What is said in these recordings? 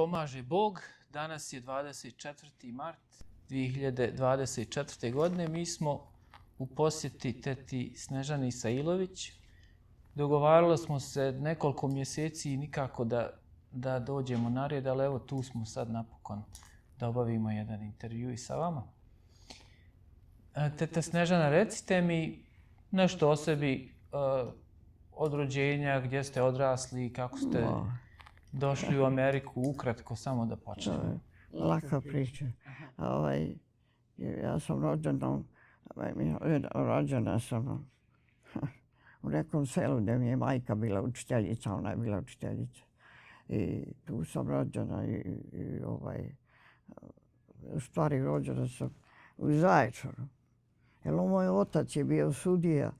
pomaže Bog. Danas je 24. mart 2024. godine. Mi smo u posjeti teti Snežani Isailović. Dogovarali smo se nekoliko mjeseci i nikako da dođemo na red, ali evo tu smo sad napokon da obavimo jedan intervju i sa vama. Teta Snežana, recite mi nešto o sebi, od rođenja, gdje ste odrasli, kako ste došli u Ameriku, ukratko, samo da počnemo. Laka priča. Ja sam rođena sam u nekom selu gdje mi je majka bila učiteljica, ona je bila učiteljica. I tu sam rođena u stvari rođena sam u Zaječaru. Jer moj otac je bio sudija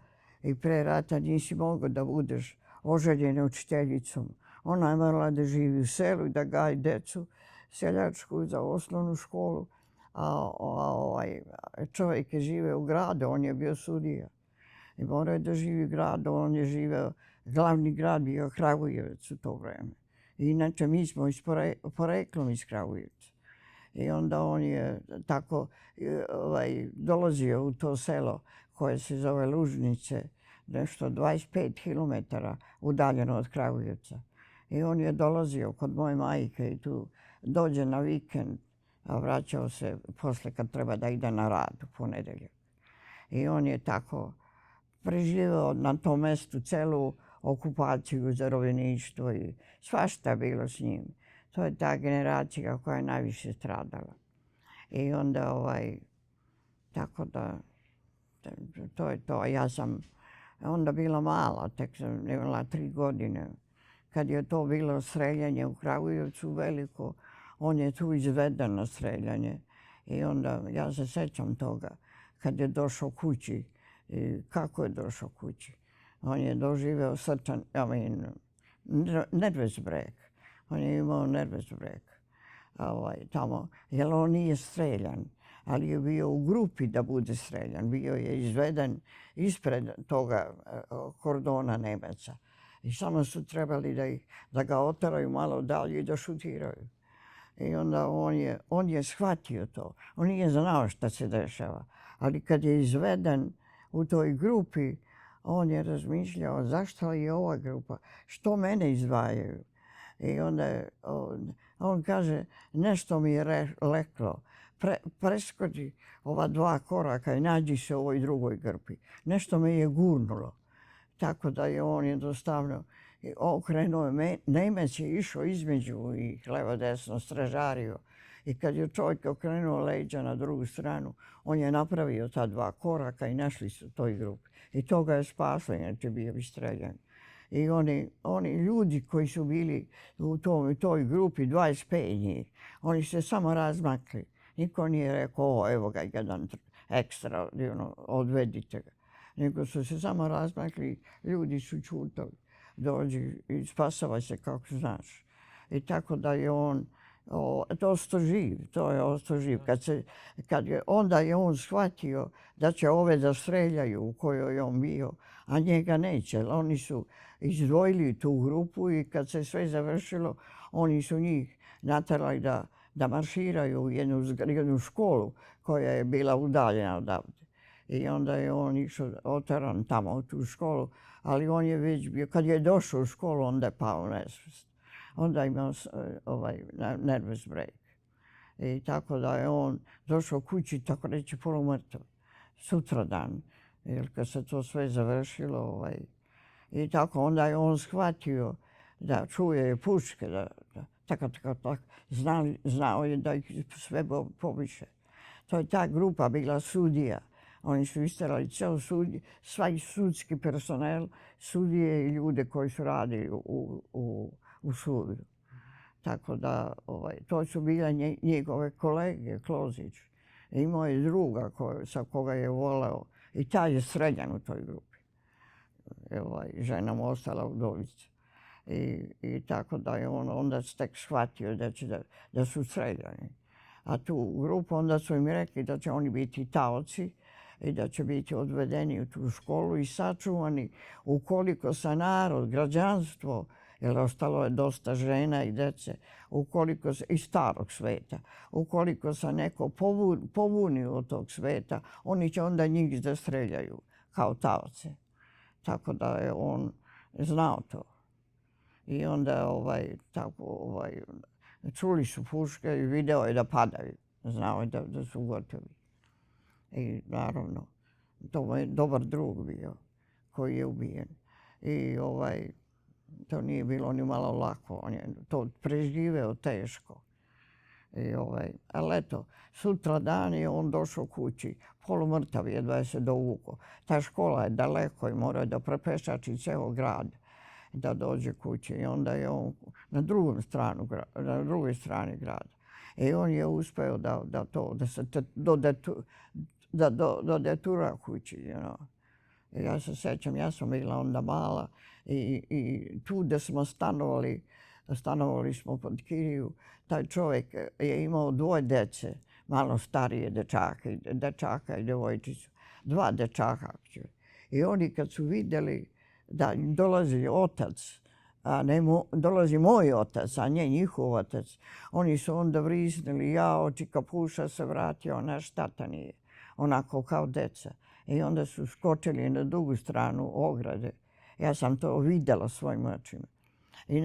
i pre rata nisi mogao da budeš oženjena učiteljicom. Ona je morala da živi u selu i da gaji decu seljačku za osnovnu školu. A čovjek je živeo u gradu, on je bio sudija. I morao je da živi u gradu, on je živeo, glavni grad bio Kragujevac u to vreme. I inače mi smo poreklom iz Kragujevca. I onda on je tako dolazio u to selo koje se zove Lužnice, nešto 25 km udaljeno od Kragujevca. I on je dolazio kod moje majke i tu dođe na vikend, a vraćao se posle kad treba da ide na rad u ponedeljak. I on je tako preživio na tom mjestu celu okupaciju, zarobljeništvo i svašta je bilo s njim. To je ta generacija koja je najviše stradala. I onda tako da, to je to. Ja sam onda bila mala, tek sam imala 3 godine. Kad je to bilo streljanje u Kragujevcu veliko, on je tu izveden na streljanje. I onda ja se sjećam toga kad je došao kući. Kako je došao kući? On je doživeo srčan, nervous break. On je imao nervous break tamo, jer on nije streljan, ali je bio u grupi da bude streljan. Bio je izveden ispred toga kordona Nemaca. I samo su trebali da ga oteraju malo dalje i da šutiraju. I onda on je shvatio to. On nije znao šta se dešava. Ali kad je izveden u toj grupi, on je razmišljao zašto je ova grupa, što mene izdvajaju. I onda on kaže, nešto mi je reklo, preskoči ova 2 koraka i nađi se u ovoj drugoj grupi. Nešto me je gurnulo. Tako da je on jednostavno okrenuo. Nemec je išao između ih, levo desno, stražario. I kad je čovjek okrenuo leđa na drugu stranu, on je napravio ta 2 koraka i našli su toj grupi. I to ga je spaslo, inače bio bi streljan. I oni ljudi koji su bili u toj grupi, 25 njih, oni se samo razmakli. Niko nije rekao, evo ga jedan ekstra, odvedite ga. Nego su se samo razmakli, ljudi su čutali. Dođi i spasavaj se kako znaš. I tako da je on ostao živ, to je ostao živ. Onda je on shvatio da će ove da streljaju u kojoj je on bio, a njega neće. Oni su izdvojili tu grupu i kad se sve završilo, oni su njih naterali da marširaju u jednu školu koja je bila udaljena odavde. I onda je on išao oteran tamo u tu školu, ali on je već bio, kad je došao u školu, onda je pao nesvijest. Onda je imao nervous break. I tako da je on došao kući, tako reći, polumrtav. Sutradan, jer kad se to sve završilo. I tako onda je on shvatio da čuje puške, tako. Znao je da ih sve pobiše. To je ta grupa bila sudija. Oni su isterali svaj sudski personel, sudije i ljude koji su radili u sudu. Tako da to su bile njegove kolege, Klozić. Imao je druga sa koga je voleo i taj je streljan u toj grupi. Žena mu ostala udovica. I tako da je on onda tek shvatio da su streljani. A tu grupu onda su im rekli da će oni biti taoci i da će biti odvedeni u tu školu i sačuvani ukoliko se narod, građanstvo jer ostalo je dosta žena i djece, iz starog sveta. Ukoliko se neko pobuni od tog sveta, oni će onda njih da streljaju kao taoce. Tako da je on znao to. I onda čuli su puške i video je da padaju. Znao je da su gotovi. I naravno, to je dobar drug bio koji je ubijen. I to nije bilo ni malo lako. On je to preživeo teško. Ali eto, sutra dan je on došao kući. Polumrtav jedva se dovukao. Ta škola je daleko i morao da prepešači ceo grad da dođe kući. I onda je on na drugoj strani grada. I on je uspeo da se dodetura kući. Ja se sjećam, ja sam bila onda mala i tu gdje smo stanovali smo pod kiriju, taj čovjek je imao 2 djece, malo starije dečaka i djevojčicu, 2 dečaka. I oni kad su vidjeli da dolazi otac, dolazi moj otac, a ne njihov otac, oni su onda vrisnili, jao, čika puša se vratio, naš tata nije, onako kao deca. I onda su skočili na drugu stranu ograde. Ja sam to vidjela svojim očima. I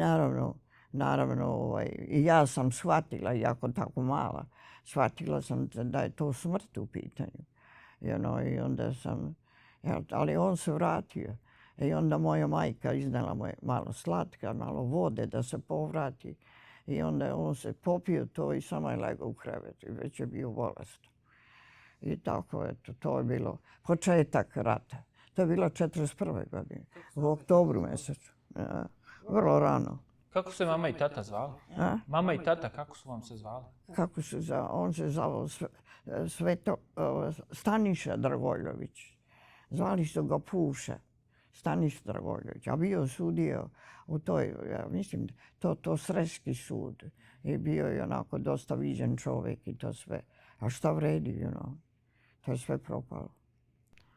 naravno, i ja sam shvatila, iako tako mala, shvatila sam da je to smrt u pitanju. I onda ali on se vratio. I onda moja majka iznala mu malo slatka, malo vode da se povrati. I onda on se popio to i samo je legao u krevet i već je bio bolestan. I tako, eto, to je bilo početak rata. To je bilo 1941. godine, u oktobru mjesecu. Vrlo rano. Kako se mama i tata zvali? Mama i tata, kako su vam se zvali? On se zvao Staniša Dragojlović. Zvali su ga Puša. Staniša Dragojlović. A bio sudio u toj, ja mislim, to Sreski sud. I bio je onako dosta viđen čovjek i to sve. A šta vredi, to je sve propalo.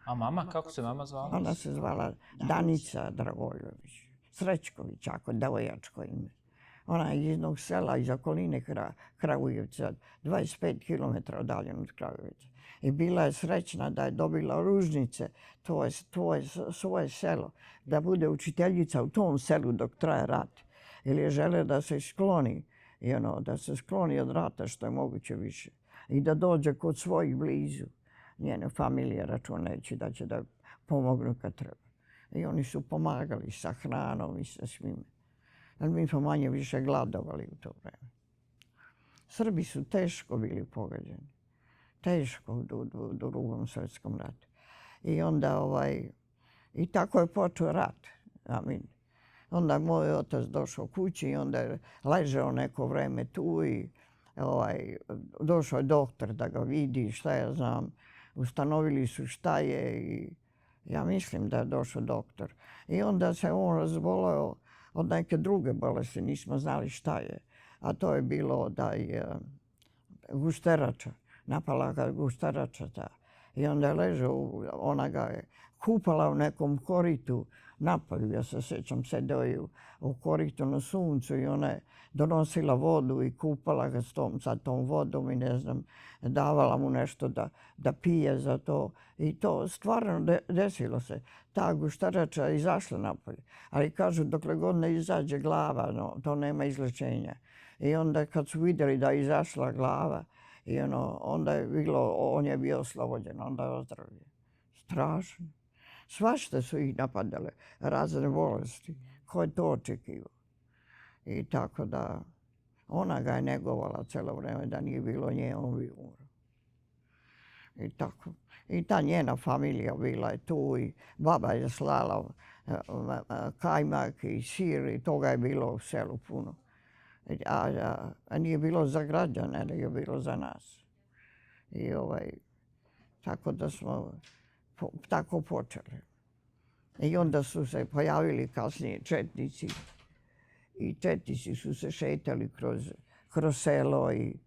A mama, kako se mama zvala? Ona se zvala Danica Dragojlović. Srećković, ako devojačko ime. Ona je iz jednog sela iz okoline Kragujevca, 25 km udaljen od Kragujevca. I bila je srećna da je dobila Ružnice, svoje selo, da bude učiteljica u tom selu dok traje rat. Ili je žele da se skloni, da se skloni od rata što je moguće više. I da dođe kod svojih blizu. Njene familije računajući da će da pomognu kad treba. I oni su pomagali sa hranom i sa svime. Ali mi smo manje više gladovali u to vreme. Srbi su teško bili pogađeni. Teško u Drugom svjetskom ratu. I onda i tako je počeo rat. Onda je moj otac došao kući i onda je ležao neko vreme tu i došao je doktor da ga vidi, šta ja znam. Ustanovili su šta je i ja mislim da je došao doktor. I onda se on razboleo od neke druge bolesti, nismo znali šta je. A to je bilo da je gušterača, napala ga gušterača ta. I onda je ležao, ona ga je kupala u nekom koritu napolju, ja se sjećam, sedeo je u koritu na suncu i ona je donosila vodu i kupala ga sa tom vodom i ne znam, davala mu nešto da pije za to. I to stvarno desilo se. Ta gušterača je izašla napolje. Ali kažu, dokle god ne izađe glava, to nema izlečenja. I onda kad su vidjeli da je izašla glava, onda je bilo, on je bio oslobođen, onda je ozdravio. Strašno. Svašta su ih napadale, razne bolesti. Ko je to očekivao? I tako da ona ga je negovala cijelo vrijeme, da nije bilo nje, on bi umro. I tako. I ta njena familija bila je tu i baba je slala kajmak i sir i toga je bilo u selu puno. A nije bilo za građane, nego je bilo za nas. I tako da smo tako počeli. I onda su se pojavili kasnije četnici. I četnici su se šetali kroz selo i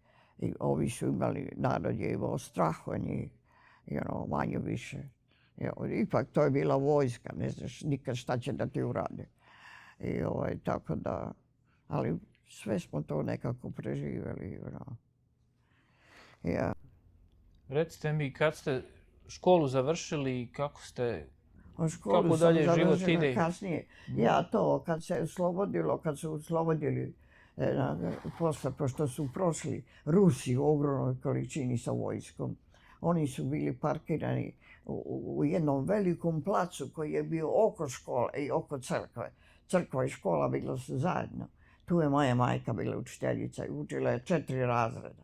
ovi su imali, narod je imao strah od njih, manje više. Ipak to je bila vojska, ne znaš nikad šta će da ti urade. I tako da, ali sve smo to nekako preživjeli. Ja. Recite mi, kad ste školu završili i kako Školu sam dalje život završila ide? kasnije. Ja to, kad se oslobodilo, kad su oslobodili, posle, pošto su prošli Rusi u ogromnoj količini sa vojskom, oni su bili parkirani u jednom velikom placu koji je bio oko škole i oko crkve. Crkva i škola bila su zajedno. Tu je moja majka bila učiteljica i učila je 4 razreda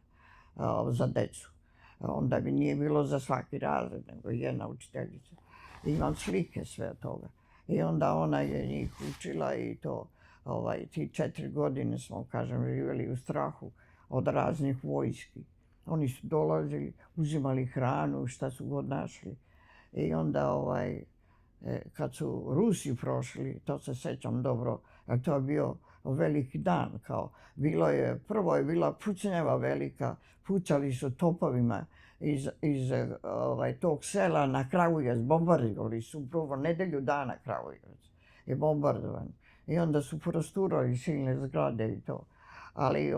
za decu. Onda bi nije bilo za svaki razred, nego jedna učiteljica. Imam slike sve toga. I onda ona je njih učila i to, ti 4 godine smo, kažem, živjeli u strahu od raznih vojski. Oni su dolazili, uzimali hranu, šta su god našli. I onda, kad su Rusi prošli, to se sjećam dobro, jer to je bio veliki dan, kao, prvo je bila pucnjava velika, pucali su topovima iz tog sela na Kragujevac, bombardovali su prvo nedelju dana Kragujevac je bombardovan. I onda su prosturali silne zgrade i to. Ali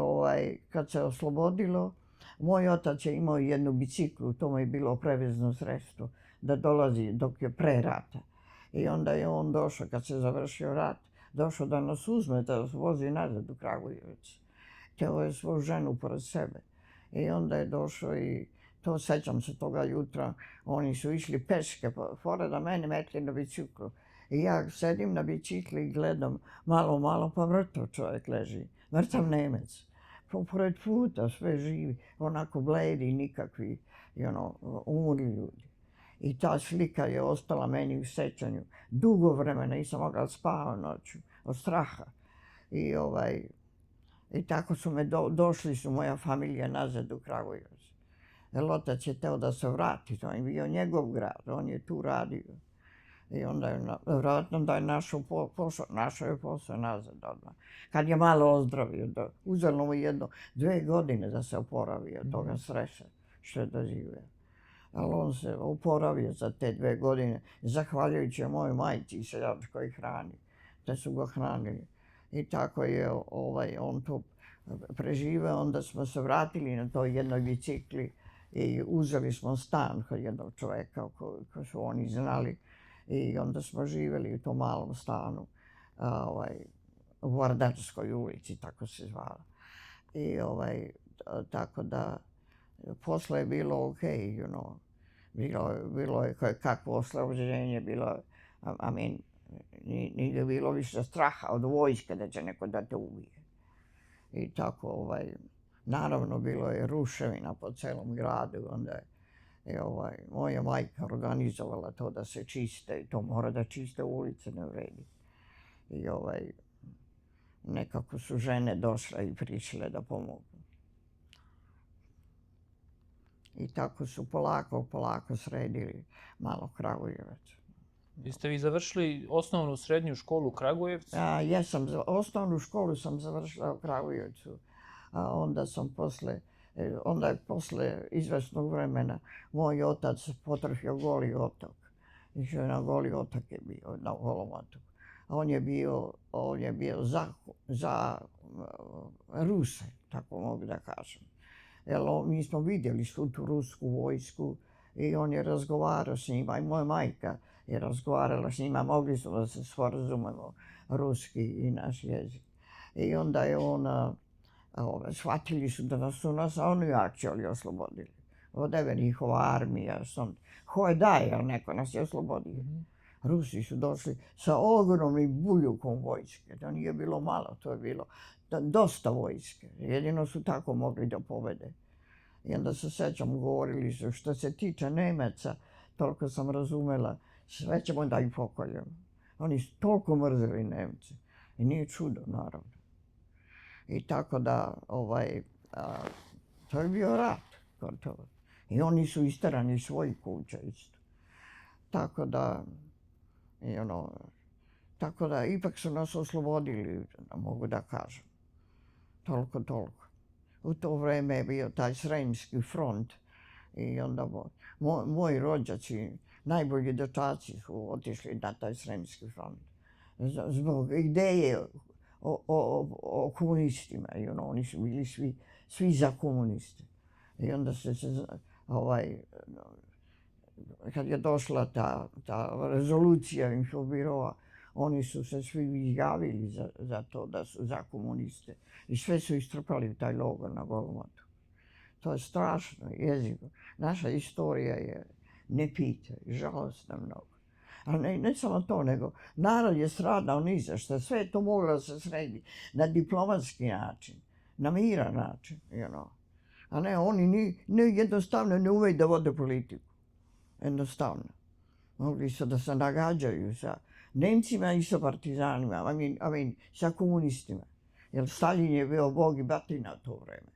kad se oslobodilo, moj otac je imao jednu biciklu, to mu je bilo prevezno sredstvo, da dolazi dok je pre rata. I onda je on došao, kad se završio rat, došao da nas uzme, da nas vozi nazad u Kragujevac. Teo je svoju ženu pored sebe. I onda je došao i to sećam se toga jutra, oni su išli peške pored mene, metli na biciklu. I ja sedim na bicikli i gledam malo, pa mrtav čovjek leži, mrtav Nemec. Pored puta sve živi, onako bledi, nikakvi, umrli ljudi. I ta slika je ostala meni u sećanju. Dugo vremena nisam mogla spavati noću od straha. I tako su došli su moja familija nazad u Kragujevac. Jer otac je teo da se vrati, to je bio njegov grad, on je tu radio. I onda je vjerojatno da je našao posao nazad odmah. Kad je malo ozdravio, uzelo mu 2 godine da se oporavio od toga stresa što je doživio. Ali on se oporavio za te 2 godine, zahvaljujući mojoj majci i seljačkoj hrani, da su ga hranili. I tako je on to preživeo, onda smo se vratili na toj jednoj bicikli i uzeli smo stan kod jednog čovjeka koji su oni znali. I onda smo živjeli u tom malom stanu u Vardarskoj ulici, tako se zvala. I tako da posle je bilo okej, bilo je kakvo oslobođenje, nije bilo više straha od vojske da će neko da te ubije. I tako, naravno bilo je ruševina po celom gradu, onda je moja majka organizovala to da se čiste i to mora da čiste ulice, ne vredi. I nekako su žene došle i prišle da pomogu. I tako su polako sredili malo Kragujevac. Jeste vi završili osnovnu srednju školu u Kragujevcu? Jesam, osnovnu školu sam završila u Kragujevcu, a onda je posle izvesnog vremena moj otac potrfio Goli otok. Išao je na Goli otok je bio, na Golom otoku. On je bio za Ruse, tako mogu da kažem. Jer mi smo vidjeli svu tu rusku vojsku i on je razgovarao s njima i moja majka je razgovarala s njima, mogli smo da se sporazumemo ruski i naš jezik. I onda je shvatili su da su nas oni akcijali oslobodili. Odeve njihova armija, koje daje, ali neko nas je oslobodio. Rusi su došli sa ogromnim buljukom vojske, to nije bilo malo, to je bilo dosta vojske. Jedino su tako mogli da pobede. I onda se sećam, govorili su, što se tiče Nemaca, toliko sam razumela, sve ćemo da ih pokoljemo. Oni su toliko mrzeli Nemce. I nije čudo, naravno. I tako da, to je bio rat, gotovo. I oni su isterani iz svojih kuća isto. Tako da, ipak su nas oslobodili, mogu da kažem. Toliko. U to vreme je bio taj Sremski front i onda moji rođaci, najbolji dečaci su otišli na taj Sremski front. zbog ideje o komunistima. Oni su bili svi za komuniste. I onda kad je došla ta rezolucija Infobiroa, oni su se svi izjavili za to da su za komuniste. I sve su istrpali u taj logor na Golom otoku. To je strašno jezivo. Naša istorija je ne pita, žalostna mnogo. Ali ne samo to, nego narod je stradao ni za što. Sve je to moglo da se sredi na diplomatski način, na miran način. A ne, oni jednostavno ne umeju da vode politiku. Jednostavno. Mogli su da se nagađaju sa Nemcima i sa partizanima, sa komunistima. Jer Stalin je bio bog i batina u to vreme.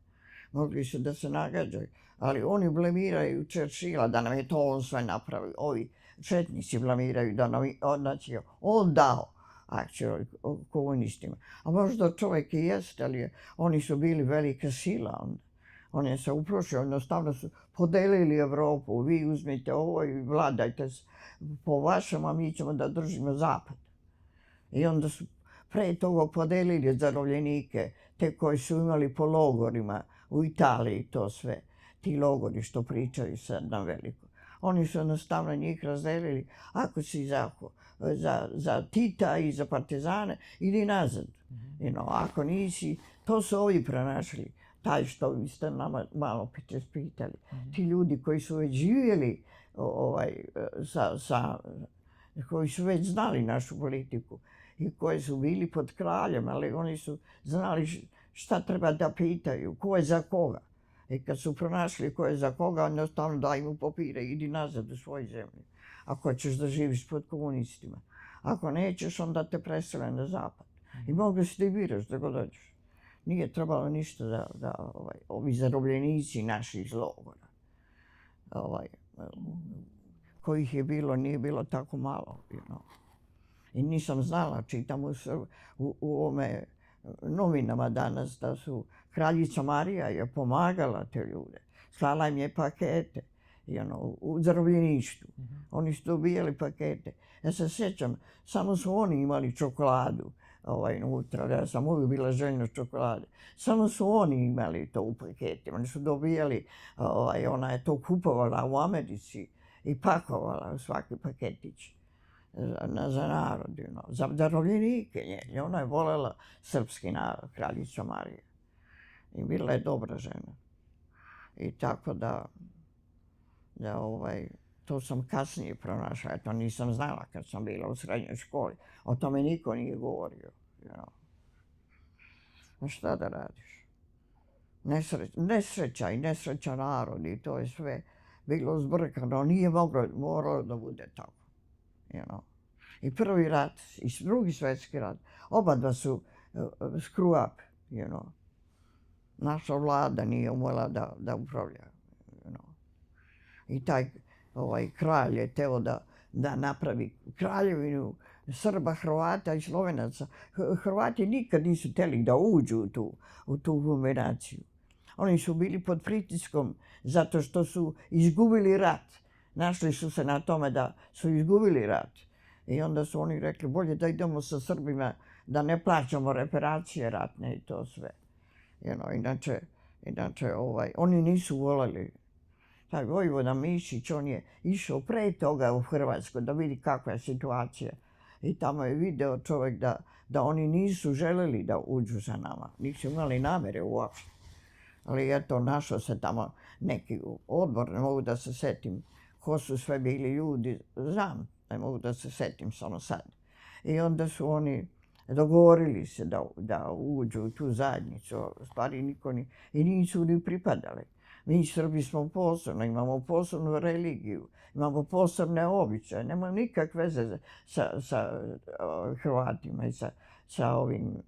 Mogli su da se nagađaju, ali oni blamiraju Churchilla da nam je to on sve napravio. Ovi četnici blamiraju da nam je on dao komunistima. A možda čovjek i jeste, ali oni su bili velika sila onda. On je se uprošio, jednostavno su podelili Evropu. Vi uzmite ovo i vladajte po vašem, a mi ćemo da držimo zapad. I onda su pre toga podelili zarobljenike, te koji su imali po logorima u Italiji, to sve. Ti logori što pričaju sad na veliko. Oni su jednostavno njih razdelili. Ako si za Tita i za partizane, idi nazad. Ako nisi, to su ovi pronašli. Taj što vi ste nama malo pitali. Ti ljudi koji su već živjeli, koji su već znali našu politiku i koji su bili pod kraljem, ali oni su znali šta treba da pitaju, ko je za koga. I kad su pronašli ko je za koga, jednostavno daj mu papire, idi nazad u svoju zemlju. Ako ćeš da živiš pod komunistima. Ako nećeš, onda te presele na zapad. I mogli si da biraš da god dođeš. Nije trebalo ništa da ovi zarobljenici naši iz logora, kojih je bilo, nije bilo tako malo. I nisam znala, čitam u ovome novinama danas da su kraljica Marija je pomagala te ljude. Slala im je pakete u zarobljeništvu. Oni su dobijali pakete. Ja se sjećam, samo su oni imali čokoladu unutra. Ja sam uvijek bila željna čokolade. Samo su oni imali to u paketima. Oni su dobijali, ona je to kupovala u Americi i pakovala u svaki paketić za narod, za zarobljenike nje. Ona je volela srpski narod, kraljica Marija. I bila je dobra žena. I tako da to sam kasnije pronašla. Ja to nisam znala kad sam bila u srednjoj školi. O tome niko nije govorio. A šta da radiš? Nesreća i nesreća narod i to je sve bilo zbrkano. Nije moralo da bude tako. I prvi rat i drugi svjetski rat, oba dva su screw up. Naša vlada nije umela da upravlja. I taj kralj je teo da napravi kraljevinu Srba, Hrvata i Slovenaca. Hrvati nikad nisu htjeli da uđu u tu kombinaciju. Oni su bili pod pritiskom zato što su izgubili rat. Našli su se na tome da su izgubili rat. I onda su oni rekli bolje da idemo sa Srbima, da ne plaćamo reparacije ratne i to sve. Inače, oni nisu volali. Taj Vojvoda Mišić, on je išao pre toga u Hrvatsku da vidi kakva je situacija. I tamo je video čovjek da oni nisu želeli da uđu sa nama. Nisu imali namere uopšte. Ali eto, našao se tamo neki odbor, ne mogu da se setim ko su sve bili ljudi, znam, ne mogu da se setim samo sad. I onda su oni dogovorili se da uđu u tu zajednicu, stvari niko i nisu ni pripadali. Mi Srbi smo posebno, imamo posebnu religiju, imamo posebne običaje, nemamo nikakve veze sa Hrvatima i sa ovim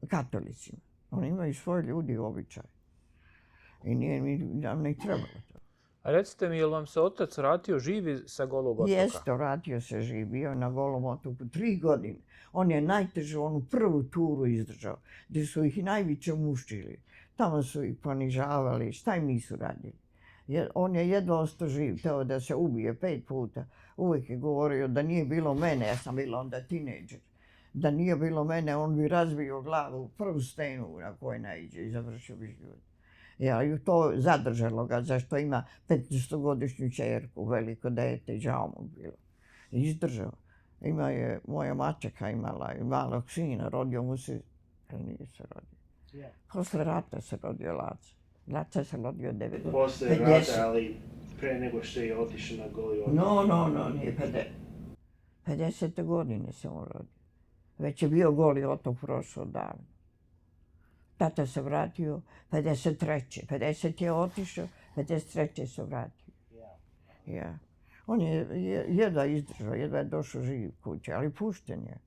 katolicima. Oni imaju svoje ljudi i običaje. I nam ne trebalo to. A recite mi, je li vam se otac vratio živi sa Golog otoka? Jeste, vratio se živ, bio na Golom otoku 3 godine. On je najteže onu prvu turu izdržao, gdje su ih najviše mučili. Tamo su ih ponižavali, šta im nisu radili. On je jedva ostao živ, teo da se ubije 5 puta. Uvijek je govorio da nije bilo mene, ja sam bila onda tinejdžer. Da nije bilo mene, on bi razbio glavu prvu stenu na koju naiđe i završio bi život. I to zadržalo ga, zašto ima 15-godišnju čerku, veliko dete, žao mu bilo. Izdržao. Ima je, moja mačeka imala i malog sina, rodio mu se, ali nije se rodio. Posle rata se rodio Laca. Laca se rodio 9 godina. Posle rata, ali pre nego što je otišao na Goli otok. No, nije 50. godine se on rodio. Već je bio Goli otok prošao davno. Tata se vratio 53. 50 je otišao, 53. se vratio. Ja. On je jedva izdržao, jedva je došao živ kuće, ali pušten je.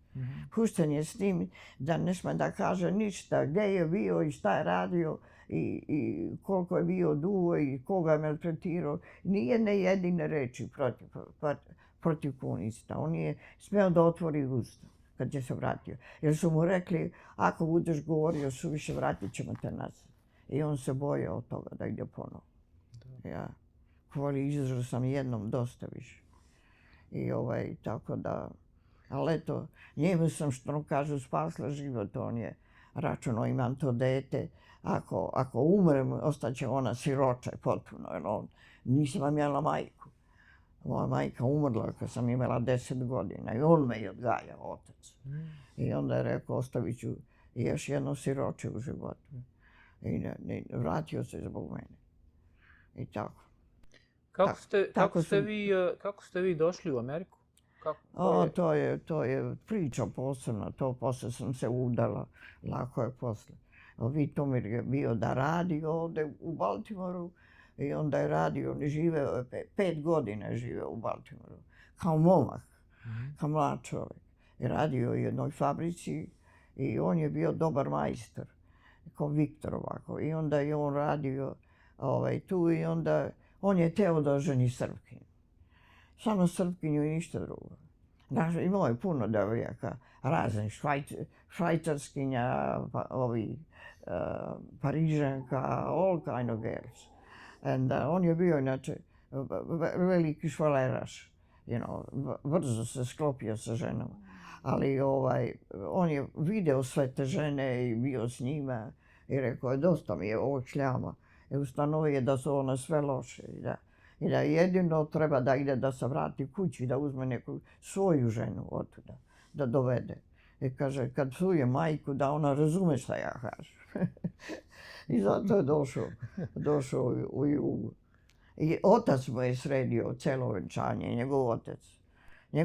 Pušten je s tim da ne sme da kaže ništa, gdje je bio i šta je radio i koliko je bio duo i koga je maltretirao. Nijedne jedine reči protiv komunista. On je smeo da otvori usta kad je se vratio. Jer su mu rekli, ako budeš govorio suviše, vratit ćemo te nazad. I on se bojao od toga da ide ponovo. Ja. Kvoli izdržao sam jednom dosta više. I tako da, ali eto, njemu sam, što kažu, spasla život. On je računao, imam to dete, ako umrem, ostaće ona siroče potpuno, jer nisam imala majku. Moja majka umrla kad sam imala 10 godina i on me je odgajao, otac. I onda je rekao, ostavit ću još jedno siroče u životu. I vratio se zbog mene. I tako. Kako ste vi došli u Ameriku? To je priča posebna, to posle sam se udala, lako je posle. Vitomir je bio da radi ovde u Baltimoru i onda je radio, on je živeo, 5 godina je živeo u Baltimoru, kao momak, kao mlad čovjek. I radio u jednoj fabrici i on je bio dobar majstor, kao Viktor ovako. I onda je on radio tu i onda on je teo da oženi Srpkinju. Samo Srpkinju i ništa drugo. Imao je puno devojaka, raznih švajcarskinja, Parižanka, all kind of girls. And on je bio inače veliki švaleraš, brzo se sklopio sa ženama. Ali on je video sve te žene i bio s njima i rekao je dosta mi je ovog šljama. I ustanovio je da su one sve loše i da jedino treba da ide da se vrati kući, da uzme neku svoju ženu otuda, da dovede. I kaže, kad psuje majku, da ona razume šta ja kažem. I zato je došao u Jugu. I otac mu je sredio celo venčanje, njegov otac. Je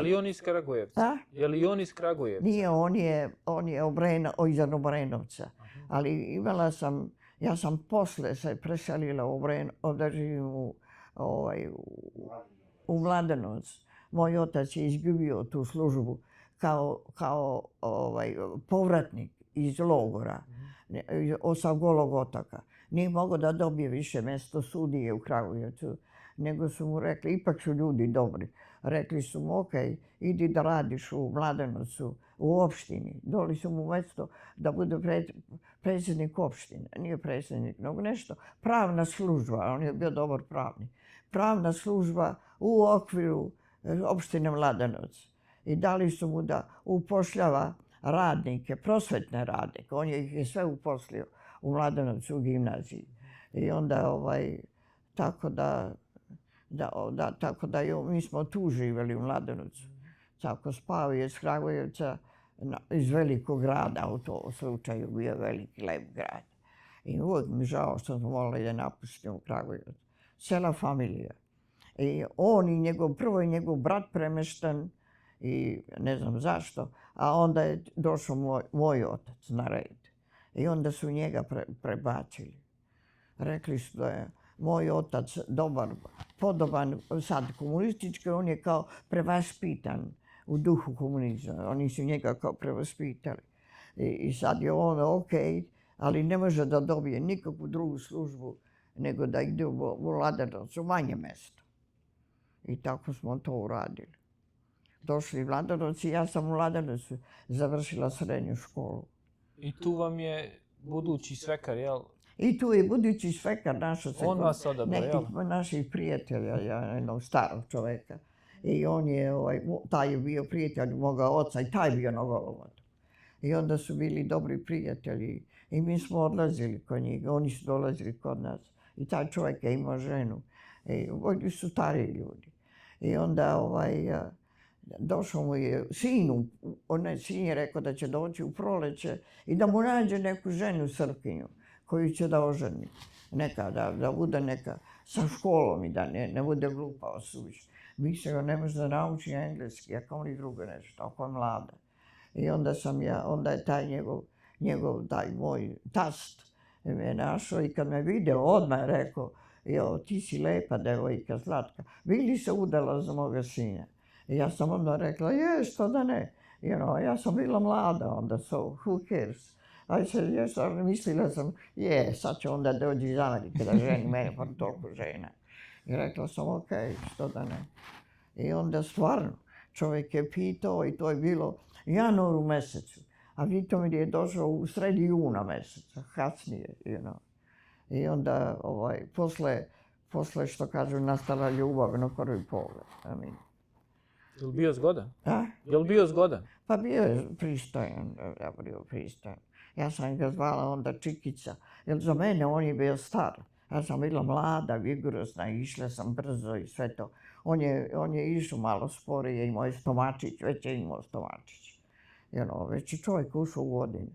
li on iz Kragujevca? Je li on iz Kragujevca? Nije, on je iz Obrenovca. Ali imala sam, ja sam posle se preselila da živim u Mladenovac. Moj otac je izgubio tu službu kao povratnik iz logora, sa Golog otoka. Nije mogao da dobije više mjesto sudije u Kragujevcu, nego su mu rekli, ipak su ljudi dobri. Rekli su mu, ok, idi da radiš u Mladenovcu, u opštini. Dali su mu mjesto da bude predsjednik opštine. Nije predsjednik, nego nešto. Pravna služba, on je bio dobar pravnik. Pravna služba u okviru opštine Mladenovac. I dali su mu da upošljava radnike, prosvetne radnike. On je ih sve uposlio u Mladenovcu u gimnaziji. I onda tako da mi smo tu živjeli u Mladenovcu. Tako spao je iz Kragujevca iz velikog grada, u tom slučaju bio veliki lep grad. I uvijek mi žao što smo morali da napustimo Kragujevac. Cela familija. I on i prvo je njegov brat premešten i ne znam zašto, a onda je došao moj otac na red. I onda su njega prebacili. Rekli su da je moj otac dobar, podoban, sad komunistički, on je kao prevaspitan u duhu komunizma. Oni su njega kao prevaspitali. I sad je on ok, ali ne može da dobije nikakvu drugu službu nego da ide u Mladenovac, u manje mjesto. I tako smo to uradili. Došli u Mladenovac i ja sam u Mladenovcu završila srednju školu. I tu vam je budući svekar, jel? I tu je budući svekar našao se On vas odabrao, jel? nekih naših prijatelja, jednog starog čoveka. I on je, taj je bio prijatelj moga oca i taj je bio na Golovodu. I onda su bili dobri prijatelji i mi smo odlazili kod njih, oni su dolazili kod nas. I taj čovjek je imao ženu. Oni su stariji ljudi. I onda došao mu je sinu, sin je rekao da će doći u proleće i da mu nađe neku ženu Srpkinju koju će da oženi. Neka, da bude neka sa školom i da ne bude glupa osuđena. Mislio, ne može da nauči engleski, a kao ni drugo nešto, ako je mlada. I onda je taj moj tast me našao i kad me video, odmah je rekao, jo, ti si lepa devojka, slatka, bi li se udala za moga sina? I ja sam onda rekla, što da ne. Ja sam bila mlada onda, so who cares? Mislila sam, sad će onda dođi iz Amerike da ženi mene, pa toliko žena. I rekla sam, ok, što da ne. I onda stvarno, čovjek je pitao i to je bilo januar u mjesecu. A Vitomir je došao u sredi juna mjeseca, kasnije, I onda, posle što kažu, nastala ljubav na prvi pogled. Je li bio zgodan? A? Je li bio zgodan? Pa bio je pristojan, Ja sam ga zvala onda Čikica, jer za mene on je bio star. Ja sam bila mlada, vigorosna, išla sam brzo i sve to. On je išao malo sporije, imao je stomačić, već je imao stomačić. Već je čovjek ušao u godine,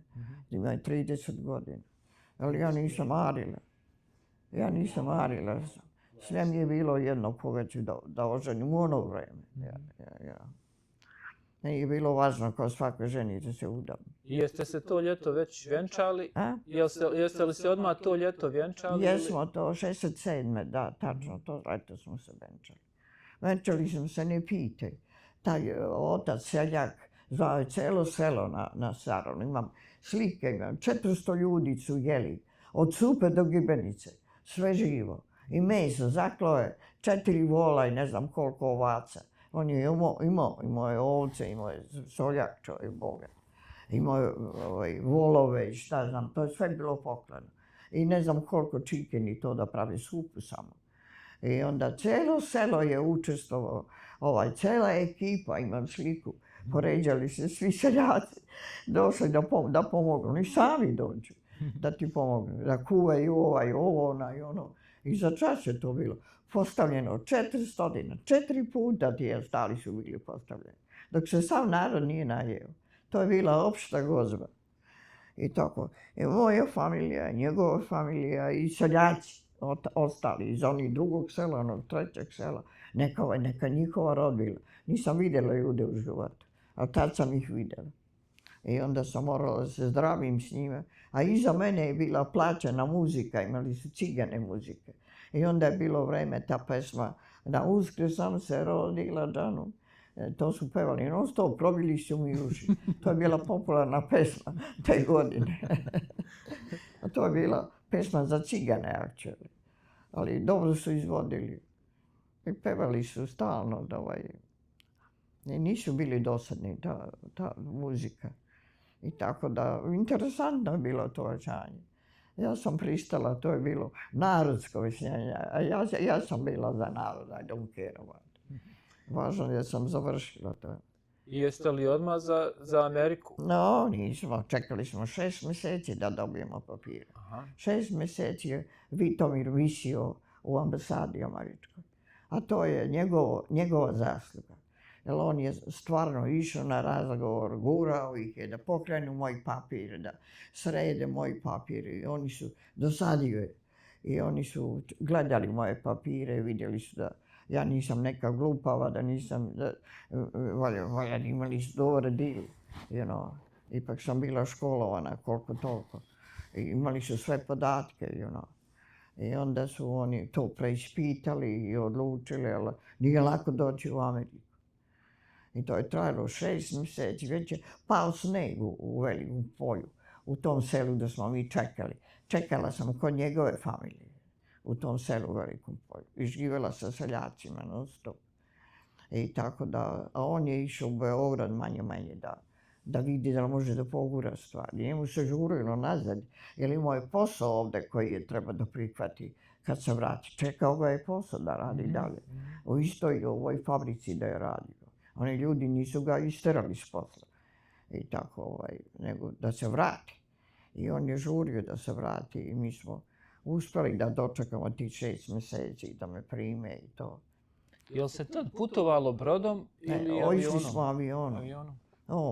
imao je 30 godina. Ali ja nisam marila. Sve mi je bilo jedno koga ću da oženim u ono vreme. Nije bilo važno kao svakoj ženi da se udam. I jeste se to ljeto već vjenčali? A? Jeste li se odmah to ljeto vjenčali? Jesmo to, 67. Da, tačno, to ljeto smo se vjenčali. Vjenčali smo se, ne pitaj. Taj otac, seljak, zvao je celo selo na Saronu. Imam slike, 400 ljudi su jeli, od supe do gibenice, sve živo. I meso, zaklao je 4 vola i ne znam koliko ovaca. On je imao je ovce, imao je soljak, čovjek bogat. Imao je volove i šta znam, to je sve bilo poklano. I ne znam koliko čikeni to da pravi supu samo. I onda cijelo selo je učestvovao, cijela ekipa, imam sliku, poređali se svi seljaci, došli da pomognu. I sami dođu da ti pomognu, da kuvaju ovo, ono. I za čas je to bilo postavljeno 400, 4 puta ti stali su bili postavljeni. Dok se sav narod nije najeo. To je bila opšta gozba. I tako. I moja familija, njegova familija i seljaci ostali iz onih drugog sela, onog trećeg sela. Neka njihova rodbina. Nisam vidjela ljude u životu, ali tad sam ih vidjela. I onda sam morala da se zdravim s njima. A iza mene je bila plaćena muzika, imali su cigane muzike. I onda je bilo vreme ta pesma Na Uskrs sam se rodila Džanu. To su pevali non stop, probili su mi uši. To je bila popularna pesma te godine. A to je bila pesma za cigane, actually. Ali dobro su izvodili. I pevali su stalno. I nisu bili dosadni ta muzika. I tako da, interesantno je bilo to većanje. Ja sam pristala, to je bilo narodsko većanje, a ja sam bila za narod, I don't care about it. Važno je da sam završila to. I jeste li odmah za Ameriku? No, nismo, čekali smo 6 mjeseci da dobijemo papire. 6 mjeseci je Vitomir visio u ambasadi američkoj. A to je njegova zasluga. Jer on je stvarno išao na razgovor, gurao ih je da pokrenu moj papir, da srede moj papir. I oni su dosadio je. I oni su gledali moje papire, vidjeli su da ja nisam neka glupava, da nisam, valjda imali su dobar deal, Ipak sam bila školovana, koliko toliko. I imali su sve podatke, I onda su oni to preispitali i odlučili, ali nije lako doći u Ameriku. I to je trajalo 6 mjeseci, već je pao sneg u velikom polju, u tom selu da smo mi čekali. Čekala sam kod njegove familije, u tom selu u velikom polju. I živjela sa seljacima non stop. I tako da, a on je išao u Beograd manje da da vidi da li može da pogura stvari. Njemu se žurilo nazad, jer imao je posao ovde koji je treba da prihvati kad se vrati. Čekao ga je posao da radi dalje. U istoj ovoj fabrici da je radio. Oni ljudi nisu ga isterali s posla. I tako, nego da se vrati. I on je žurio da se vrati i mi smo uspeli da dočekamo tih 6 mjeseci da me prime i to. Jel se tad putovalo brodom ili avionom? Išli smo avionom.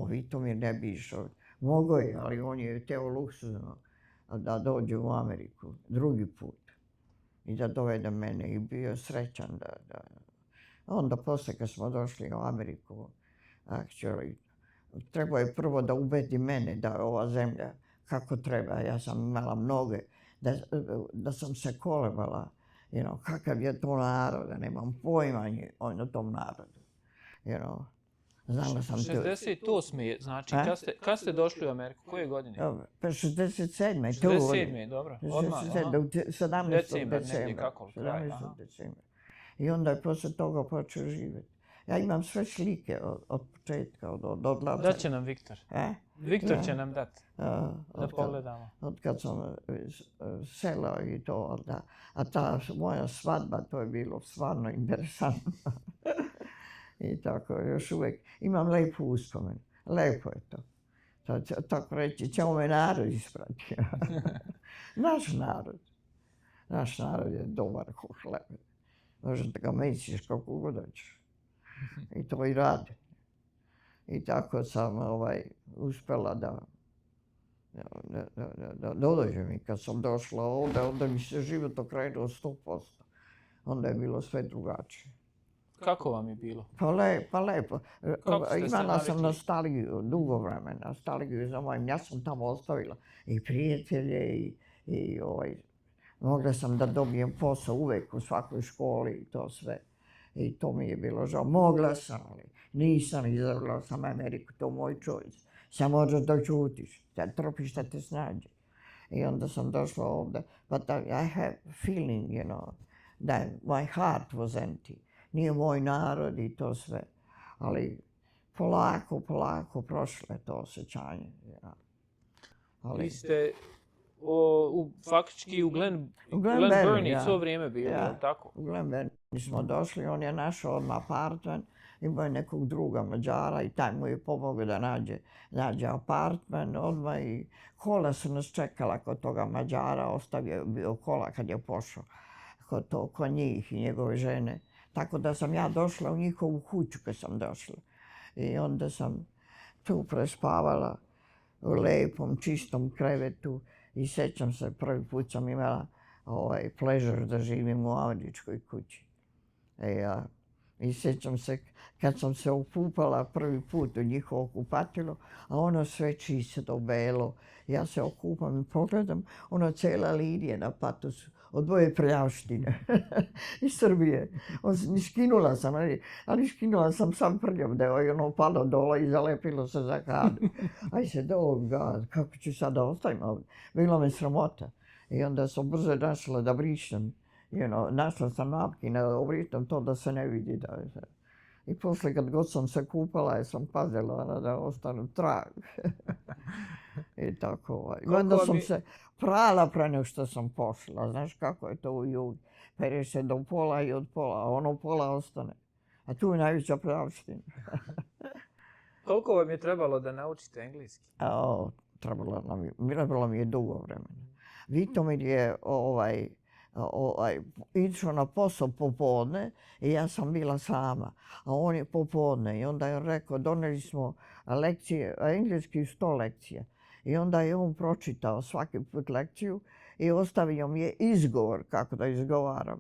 Vitomir ne bi išao. Mogao je, ali on je teo luksuzno da dođe u Ameriku drugi put i da dovede mene i bio srećan da. Onda posle kad smo došli u Ameriku, actually, trebao je prvo da ubedi mene da je ova zemlja kako treba. Ja sam imala mnoge, da sam se kolevala, kakav je to narod, da nemam pojma o tom narodu. Znala sam to. 68. znači, kad ste došli u Ameriku? Koje godine? Pa 67. 67. dobro. Odmah, 17. decembra. 17. decembra. I onda je posle toga počeo živjeti. Ja imam sve slike od početka, od odlaska. Dat će nam Viktor. Viktor će nam dati. Da pogledamo. Od kad sam selao i to. A ta moja svadba, to je bilo stvarno interesantno. I tako, još uvijek imam lepu uspomenu. Lepo je to. Tako reći, ćemo me narod isprati. Naš narod je dobar ko hleb. Možete ga mesiš kako god hoćeš. I to i radi. I tako sam uspjela da dođem. I kad sam došla ovdje, onda mi se život okrenuo 100%. Onda je bilo sve drugačije. Kako vam je bilo? Pa lepo. Imala sam nostalgiju, dugo vremena, nostalgiju za mojim. Ja sam tamo ostavila i prijatelje i mogla sam da dobijem posao uvek u svakoj školi i to sve. I to mi je bilo žao. Mogla sam, ali nisam, izabrala sam Ameriku, to moj choice. Samo možeš da ćutiš, da trpiš da te snađe. I onda sam došla ovde, but I have feeling, that my heart was empty. Nije moj narod i to sve. Ali polako prošlo je to osjećanje. Vi ste faktički u Glen Burnie svo vrijeme bili, tako? U Glen Burnie smo došli, on je našao odmah apartman, imao je nekog druga Mađara i taj mu je pomogao da nađe apartman odmah i kola su nas čekala kod toga Mađara, ostavio bio kola kad je pošao kod njih i njegove žene. Tako da sam ja došla u njihovu kuću kad sam došla. I onda sam tu prespavala u lepom, čistom krevetu i sjećam se, prvi put sam imala pleasure da živim u američkoj kući. I sjećam se kad sam se okupala prvi put u njihovo kupatilo, a ono sve čisto, belo. Ja se okupam i pogledam, ono cijela linija na patosu, od moje prljavštine iz Srbije. Skinula sam, ali skinula sam sam prljav deo i ono palo dole i zalepilo se za kadu. I said, oh God, kako ću sad da ostavim ovdje? Bilo me sramota. I onda sam brzo našla da brišem. Našla sam napkine da obrišem to da se ne vidi. I posle kad god sam se kupala, sam pazila da ostanu trag. I tako. I onda sam se prala pre nego što sam pošla. Znaš kako je to u Jugi. Pereš se do pola i od pola, a ono pola ostane. A tu je najveća prljavština. Koliko vam je trebalo da naučite engleski? Trebalo mi je dugo vremena. Vitomir je išao na posao popodne i ja sam bila sama, a on je popodne. I onda je rekao, doneli smo lekcije, engleski 100 lekcija. I onda je on pročitao svaki put lekciju i ostavio mi je izgovor kako da izgovaram.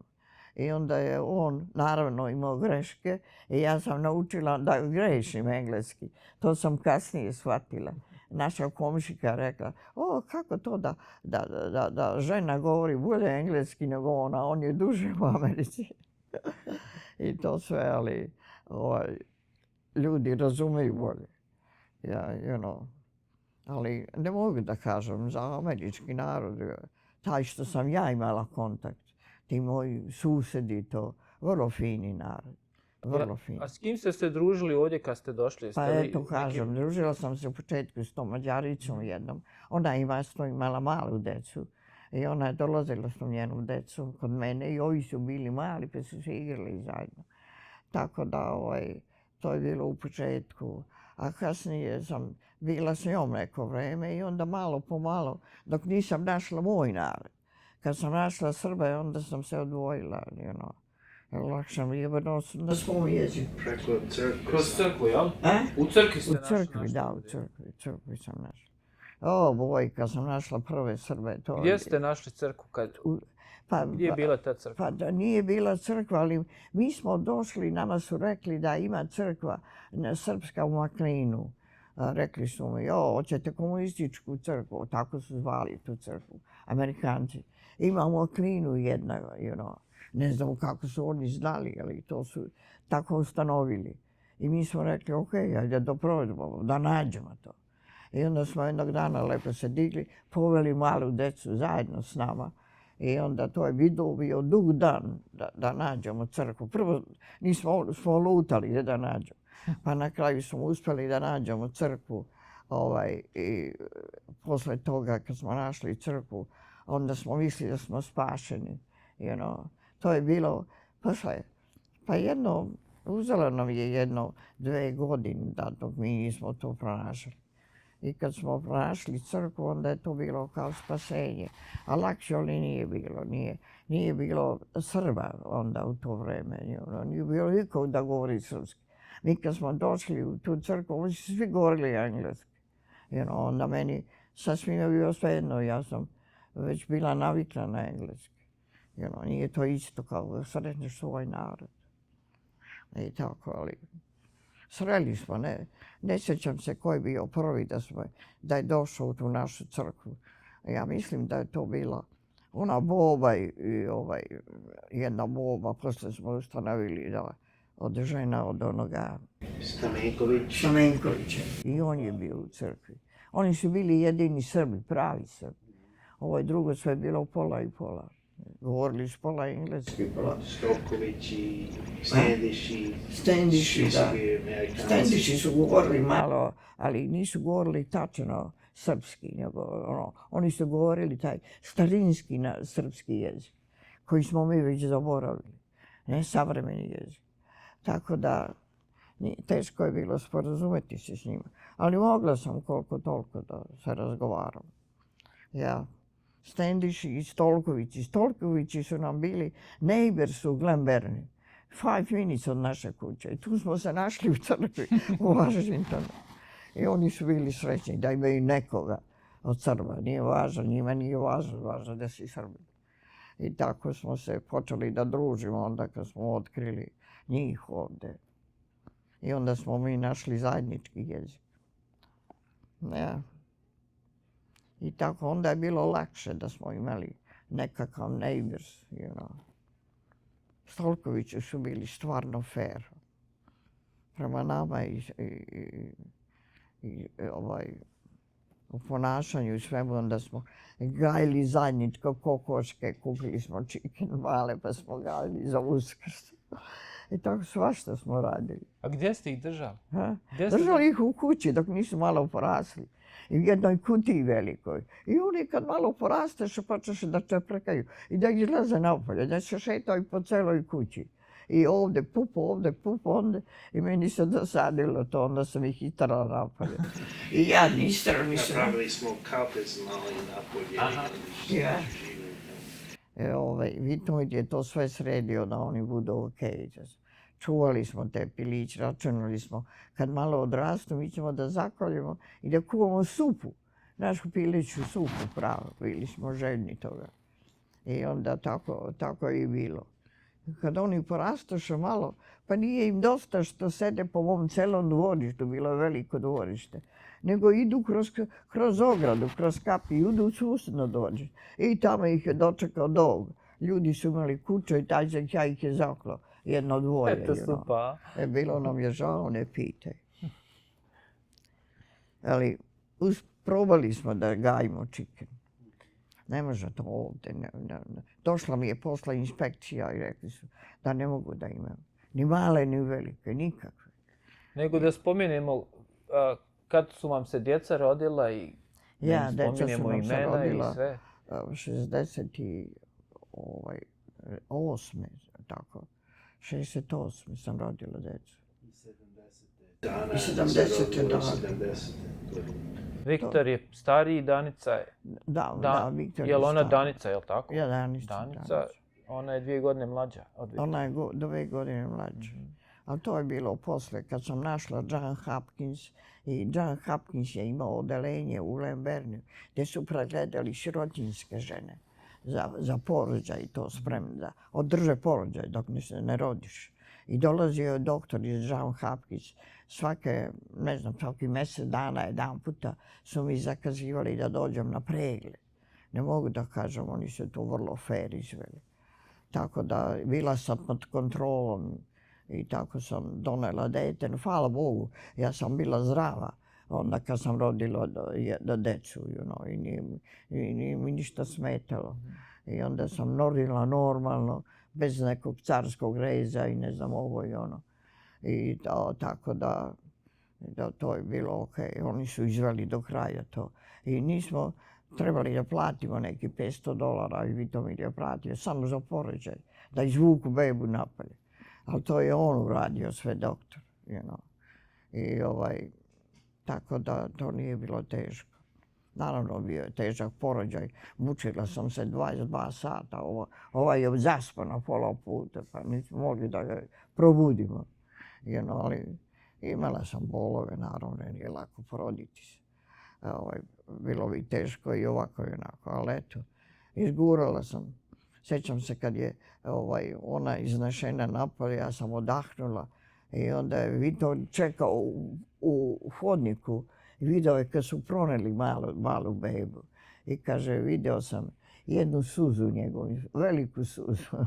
I onda je on naravno imao greške i ja sam naučila da grešim engleski. To sam kasnije shvatila. Naša komšika rekla, kako to da žena govori bolje engleski nego ona, on je duže u Americi. I to sve, ali ljudi razumeju bolje. Ali ne mogu da kažem za američki narod, taj što sam ja imala kontakt, ti moji susedi, to vrlo fini narod. vrlo fino. A s kim ste se družili ovdje kad ste došli? Jeste Pa li eto kažem, družila sam se u početku s tom Mađaricom jednom. Ona imala malu decu i ona je dolazila s tom njenu decu kod mene i ovi su bili mali pa su se igrali zajedno. Tako da to je bilo u početku. A kasnije sam bila s njom neko vreme i onda malo po malo, dok nisam našla moj narod. Kad sam našla Srbe, onda sam se odvojila, lakše mi je na svom jeziku. Preko crkve. kroz crkvu, jel? A? U crkvi ste U našli crkvi, naše da, u ljude. crkvi sam našla. O boj, kad sam našla prve Srbe, to je... Gdje ste našli crkvu? Gdje je bila ta crkva? Pa da nije bila crkva, ali mi smo došli, nama su rekli da ima crkva srpska u Maklinu. Rekli su mi, hoćete komunističku crkvu, tako su zvali tu crkvu, Amerikanci. Ima u Maklinu jedna, ne znam kako su oni znali, ali to su tako ustanovili. I mi smo rekli, ok, ajde da provedemo, da nađemo to. I onda smo jednog dana lepo se digli, poveli malu decu zajedno s nama. I onda to je bio dug dan da nađemo crkvu. Prvo smo lutali da nađemo. Pa na kraju smo uspjeli da nađemo crkvu. I posle toga kad smo našli crkvu, onda smo mislili da smo spašeni. To je bilo posle. Pa uzelo nam je 2 godine dok mi nismo to pronašli. I kad smo pronašli crkvu, onda je to bilo kao spasenje. A lakše ali nije bilo. Nije bilo Srba onda u to vreme. Nije bilo nikog da govori srpski. Mi kad smo došli u tu crkvu, oni su svi govorili engleski. Onda meni sasvim je bilo svejedno. Ja sam već bila navikla na engleski. Nije to isto kao da sretneš svoj narod. I tako, ali... Sreli smo, ne sjećam se ko je bio prvi da je došao u tu našu crkvu. Ja mislim da je to bila ona boba i jedna boba, posle smo ustanovili da od žena od onoga Stamenkovića. I on je bio u crkvi. Oni su bili jedini Srbi, pravi Srbi. Ovo drugo sve je bilo pola i pola. Govorili su pola engleski, pola... Stojković i Stendiši. Stendiši, da. Stendiši su govorili malo, ali nisu govorili tačno srpski, nego oni su govorili taj starinski srpski jezik, koji smo mi već zaboravili, ne savremeni jezik. Tako da teško je bilo sporazumeti se s njima, ali mogla sam koliko toliko da se razgovaram. Ja. Stendiši i Stolkovići. Stolkovići su nam bili neighbors u Glenberni. 5 minutes od naše kuće. I tu smo se našli u crkvi u Washingtonu. I oni su bili srećni da imaju nekoga od Srba. Nije važno, njima nije važno da si Srbi. I tako smo se počeli da družimo onda kad smo otkrili njih ovde. I onda smo mi našli zajednički jezik. Ja. I tako onda je bilo lakše da smo imali nekakav neighbors, Stolkovići su bili stvarno fair prema nama i u ponašanju i svemu. Onda smo gajili zajedničko kokoške, kupili smo chicken male pa smo gajili za Uskrs. I tako svašta smo radili. A gdje ste ih držali? Držali ih u kući dok nisu malo porasli. I u jednoj kutiji velikoj. I oni kad malo porasteš, počeš da čeprekaju i da izlaze napolje, da se šetaju po celoj kući. I ovde pupo, onda. I meni se dosadilo to, onda sam ih istrala napolje. I ja nisam. Napravili smo kapez mali napolje. Vitnoid je to sve sredio da oni budu okej. Čuvali smo te piliće, računali smo kad malo odrastu mi ćemo da zakoljemo i da kuvamo supu. Našu piliću supu pravo, bili smo željni toga. I onda tako je i bilo. Kad oni porastoše malo, pa nije im dosta što sede po mom celom dvorištu, bilo je veliko dvorište, nego idu kroz ogradu, kroz kapi, idu u susjedno dvorište. I tamo ih je dočekao dog. Ljudi su imali kuće i ja ih je zaklo. Jedno dvoje. Eto supa. Bilo nam je žao, ne pitaj. Ali probali smo da gajimo chicken. Ne može to ovdje. Došla mi je posla inspekcija i rekli su da ne mogu da imam. Ni male, ni velike, nikakve. Nego da spomenemo kad su vam se djeca rodila i da im Deca su spomenemo nam se imena i rodila sve. 68. tako. 68. sam rodila djecu. Dana, I 70. rodila, dana. 70. Viktor je stariji, Danica je... Da, Viktor je Jel ona stara. Danica, jel tako? Ja, Danica. Danica, ona je 2 godine mlađa od Viktora. Ona je 2 godine mlađa. Ali to je bilo posle, kad sam našla John Hopkins. I John Hopkins je imao odelenje u Lembernu gdje su pregledali sirotinjske žene za porođaj i to spremni da održe porođaj dok ne rodiš. I dolazio je doktor iz John Hopkins. Svaki mjesec dana, jedan puta su mi zakazivali da dođem na pregled. Ne mogu da kažem, oni su to vrlo fair izveli. Tako da bila sam pod kontrolom i tako sam donela dete. Hvala Bogu, ja sam bila zdrava onda kad sam rodila decu, i nije mi ništa smetalo. I onda sam rodila normalno, bez nekog carskog reza i ne znam ovo i ono. I tako da to je bilo okej. Oni su izveli do kraja to. I nismo trebali da platimo neki $500 i Vitomir je platio samo za porođaj, da izvuku bebu napolje. Ali to je on uradio sve, doktor. I tako da to nije bilo teško. Naravno bio je težak porođaj. Mučila sam se 22 sata. Ovaj je zaspana pola puta, pa nismo mogli da ga probudimo. Ali imala sam bolove, naravno, nije lako poroditi se. Bilo bi teško i ovako i onako, ali eto, izgurala sam. Sjećam se kad je ona iznešena napolje, ja sam odahnula i onda je Vito čekao u hodniku i video je kad su proneli malu bebu. I kaže, video sam jednu suzu njegovu, veliku suzu.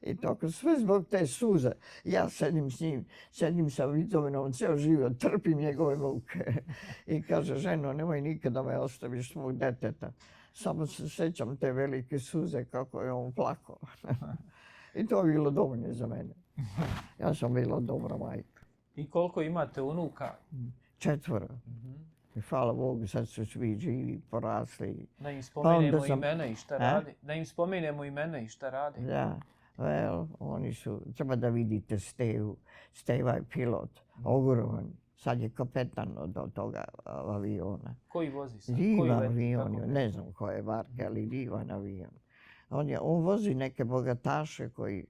I tako sve zbog te suze. Ja sedim s njim, sedim sa Vitominom, ceo život, trpim njegove muke. I kaže, ženo, nemoj nikada me ostaviš svog deteta. Samo se sjećam te velike suze kako je on plakao. I to je bilo dovoljno za mene. Ja sam bila dobra majka. I koliko imate unuka? 4. I hvala Bogu, sad su svi živi, porasli. Da im spomenemo imena i šta radi. Da im spomenemo imena i šta radi. Da. Oni su, treba da vidite Stevu. Steva je pilot, ogroman. Sad je kapetan od toga aviona. Koji vozi sad? Divan avion, ne znam koje marke, ali divan avion. On vozi neke bogataše koji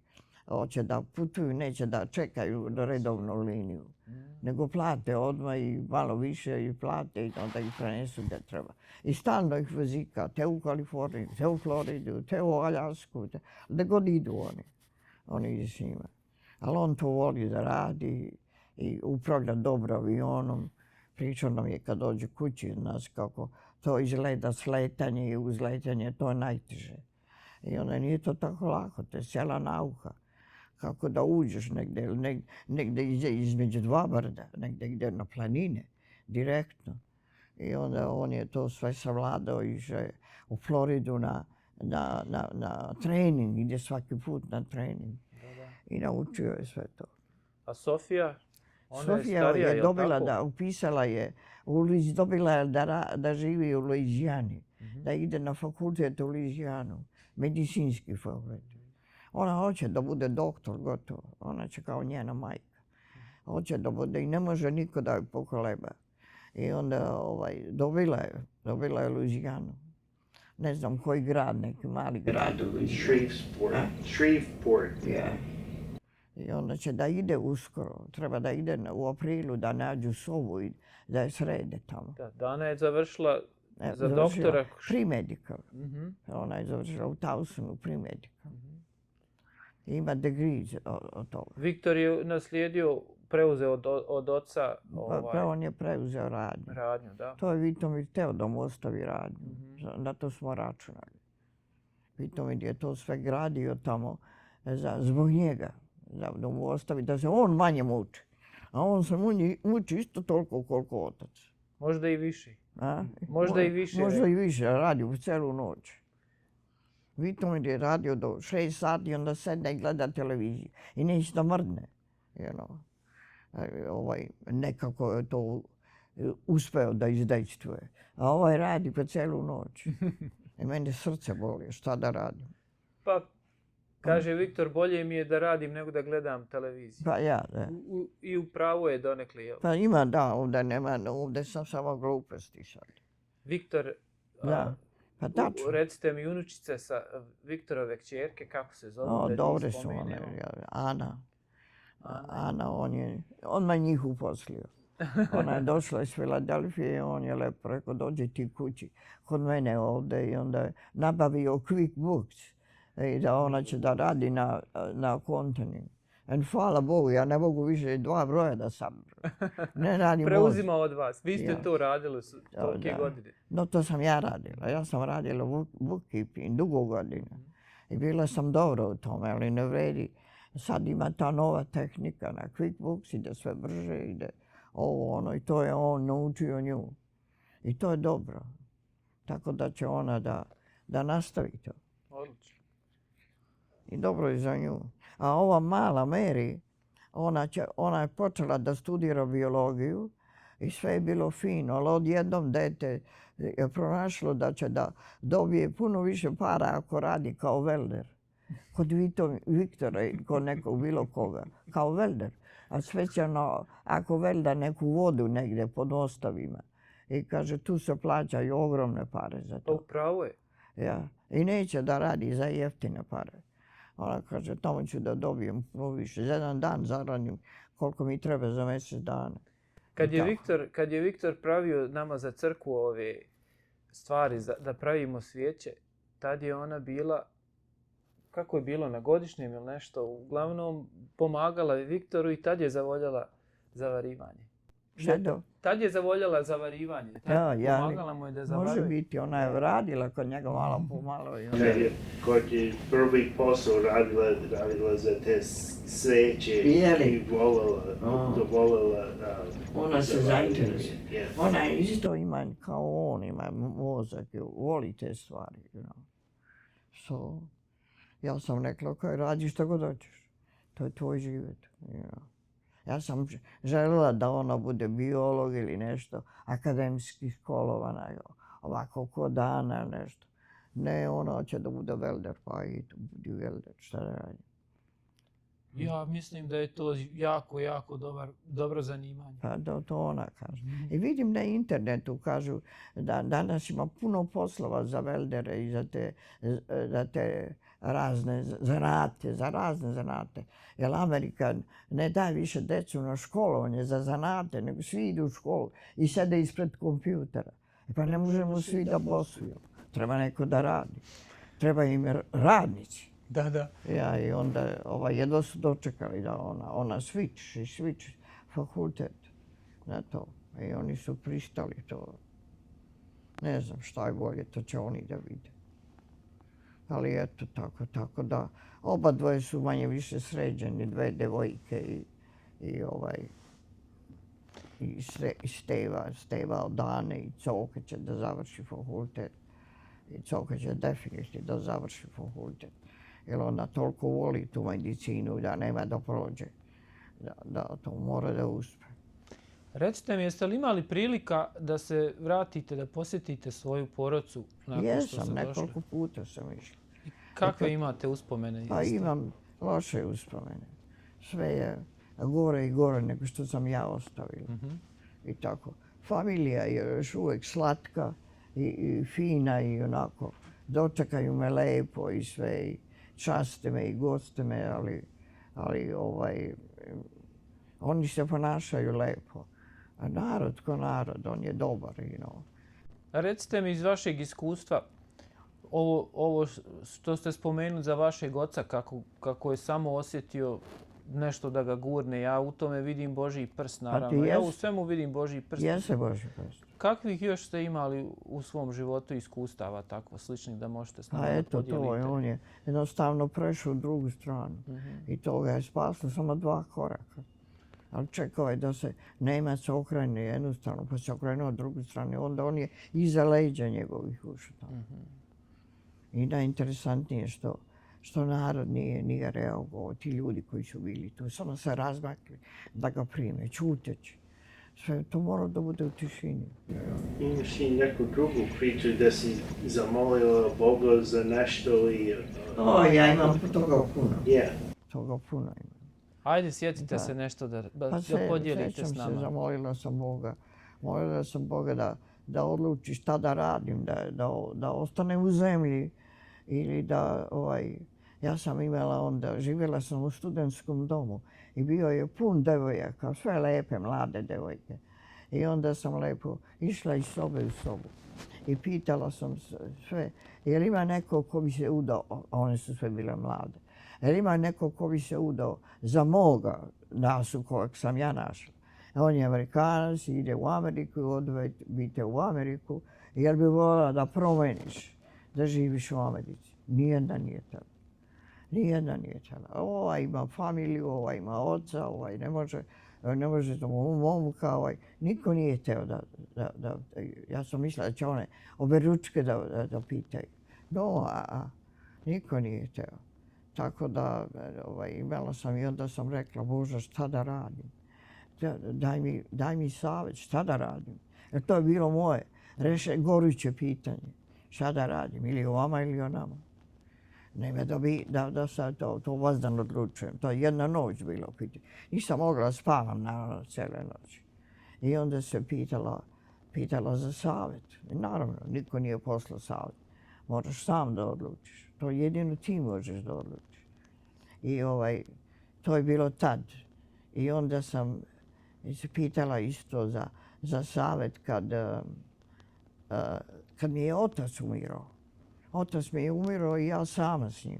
hoće da putuju, neće da čekaju na redovnu liniju. Nego plate odmah i malo više i plate i onda ih prenesu gdje treba. I stalno ih vozika, te u Kaliforniju, te u Floridu, te u Aljasku, gdje god idu oni. Oni idu s njima. Ali on to voli da radi i upravlja dobro avionom. Pričao nam je kad dođe kući od nas kako to izgleda sletanje i uzletanje, to je najteže. I onda nije to tako lako, to je cijela nauka. Kako da uđeš negdje između 2 brda, negdje ide na planine, direktno. I onda on je to sve savladao i išao u Floridu na trening, ide svaki put na trening. I naučio je sve to. A Sofija? Sofija je dobila upisala je, dobila je da živi u Luizijani, da ide na fakultet u Luizijanu, medicinski fakultet. Ona hoće da bude doktor, gotovo. Ona će kao njena majka. Hoće da bude i ne može niko da joj pokoleba. I onda dobila je Luizijanu. Ne znam koji grad, neki mali grad. Shreveport. I onda će da ide uskoro. Treba da ide u aprilu da nađu sobu i da je srede tamo. Dana je završila za doktora. Pre-medical. Ona je završila u Towsonu pre-medical. Ima degree od toga. Viktor je naslijedio, preuzeo od oca... On je preuzeo radnju. Radnju, da. To je Vitomir hteo da mu ostavi radnju. Na to smo računali. Vitomir je to sve gradio tamo zbog njega. Da mu ostavi, da se on manje muči. A on se muči isto toliko koliko otac. Možda i više. Možda i više. Možda i više, radi u celu noć. Vitomir je radio do 6 sati, onda sedne i gleda televiziju. I neće da mrdne. Nekako je to uspeo da izdejstvuje. A ovaj radi po celu noć. I meni srce boli, šta da radim. Pa, kaže Viktor, bolje mi je da radim nego da gledam televiziju. Pa ja, da. I u pravu je donekle, jel? Pa ima, da, ovdje nema, ovdje sam samo gluposti sad. Viktor, Da, pa tačno. recite mi unučice sa Viktorove kćerke, kako se zovu? Dobre su one, Ana. Ana, on me njih uposlio. Ona je došla iz Filadelfije i on je lepo rekao, dođi ti kući kod mene ovdje i onda je nabavio QuickBooks i da ona će da radi na kontenju. I hvala Bogu, ja ne mogu više 2 broja da sam ne radim. Preuzima od vas. Vi ste to radili tolike godine. No to sam ja radila. Ja sam radila bookkeeping dugo godina. I bila sam dobro u tome, ali ne vredi. Sad ima ta nova tehnika na QuickBooks, ide sve brže, ide i to je on naučio nju. I to je dobro. Tako da će ona da nastavi to. Odlično. I dobro je za nju. A ova mala Mary, ona je počela da studira biologiju i sve je bilo fino, ali odjednom dete je pronašlo da će da dobije puno više para ako radi kao welder. Kod Viktora i kod nekog bilo koga, kao welder. A specijalno ako velda neku vodu negdje pod mostavima. I kaže, tu se plaćaju ogromne pare za to. Upravo je. Ja. I neće da radi za jeftine pare. Ona kaže, tamo ću da dobijem puno više. Za jedan dan zaradim koliko mi treba za mjesec dana. Kad je Viktor pravio nama za crkvu ove stvari, da pravimo svijeće, tad je ona bila, kako je bilo, na godišnjem ili nešto, uglavnom pomagala je Viktoru i tad je zavoljela zavarivanje. Tad je zavoljela zavarivanje. Pomagala mu je da zavaruje. Može biti, ona je radila kod njega malo po malo. Kod je prvi posao radila za te sveće i voljela ona se zainteresuje. Ona isto ima kao on, ima mozak, voli te stvari. Ja sam rekla, kaj radi što god hoćeš. To je tvoj život. Ja sam željela da ona bude biolog ili nešto, akademski školovana, ovako ko dana nešto. Ne, ona hoće da bude welder, pa i tu budi welder, šta da radi. Ja mislim da je to jako, jako dobro zanimanje. Pa to ona kaže. I vidim na internetu kažu da danas ima puno poslova za weldere i za te razne zanate. Jer Amerika ne daje više decu na školovanje za zanate, nego svi idu u školu i sede ispred kompjutera. Pa ne možemo svi da posluju. Treba neko da radi. Treba im radnici. Da. Ja, i onda jedva su dočekali da ona switch fakultet na to. I oni su pristali to. Ne znam šta je bolje, to će oni da vide. Ali eto, tako da oba dvoje su manje više sređeni, 2 devojke i Steva od Dane i Coka će da završi fakultet. I Coka će definitivno da završi fakultet. Jer ona toliko voli tu medicinu da nema da prođe. Da to mora da uspe. Recite mi, jeste li imali prilika da se vratite, da posjetite svoju porodcu nakon što ste došli? Jesam, nekoliko puta sam išla. Kakve imate uspomene? Pa imam loše uspomene. Sve je gore i gore nego što sam ja ostavila. I tako. Familija je još uvijek slatka i fina i onako. Dočekaju me lepo i sve. I časte me i goste me, ali oni se ponašaju lepo. A narod ko narod, on je dobar. Recite mi iz vašeg iskustva, ovo što ste spomenuli za vašeg oca, kako je samo osjetio nešto da ga gurne, ja u tome vidim Božji prst, naravno. Ja u svemu vidim Božji prst. Jeste Božji prst. Kakvih još ste imali u svom životu iskustava tako sličnih da možete s nama podijeliti? A eto to je, on je jednostavno prešao u drugu stranu. I to ga je spaslo samo 2 koraka. Ali čekao je da se Nemac okrene jednu stranu, pa se okrenuo drugu stranu. Onda on je iza leđa njegovih ušao. I najinteresantnije što narod nije reagovao, ti ljudi koji su bili tu, samo se razmakli da ga prime, ćuteći. Sve to mora da bude u tišini. Imaš i neku drugu priču da si zamolila Boga za nešto i... Ja imam toga puno. Yeah. Toga puno imam. Ajde, sjetite se nešto da podijelite s nama. Zamolila sam Boga. Molila sam Boga da odluči šta da radim, da ostanem u zemlji ili da ja sam imala onda, živjela sam u studentskom domu i bio je pun devojaka, sve lepe, mlade devojke. I onda sam lepo išla iz sobe u sobu i pitala sam sve, jel ima neko ko bi se udao, one su sve bile mlade, jel ima neko ko bi se udao za moga nasu kojeg sam ja našla. On je Amerikanac, ide u Ameriku, odvedite u Ameriku, jel bi voljela da promeniš, da živiš u Americi. Nijedna nije htjela. Nijedna nije htjela. Ova ima familiju, ova ima oca, ovaj ne može to momka, niko nije htio da, ja sam mislila da će one oberučke da pitaju. No, niko nije htio. Tako da imala sam i onda sam rekla, Bože, šta da radim? Daj mi savjet, šta da radim? Jer to je bilo moje goruće pitanje. Šta da radim? Ili o vama ili o nama? Nema da sad to vazdan odlučujem. To je jedna noć bilo pitanje. Nisam mogla spavam naravno cijele noći. I onda se pitala za savjet. I naravno, niko nije poslao savjet. Moraš sam da odlučiš. To jedino ti možeš da odlučiš. I to je bilo tad. I onda sam se pitala isto za savjet kad mi je otac umirao. Otac mi je umirao i ja sama s njim.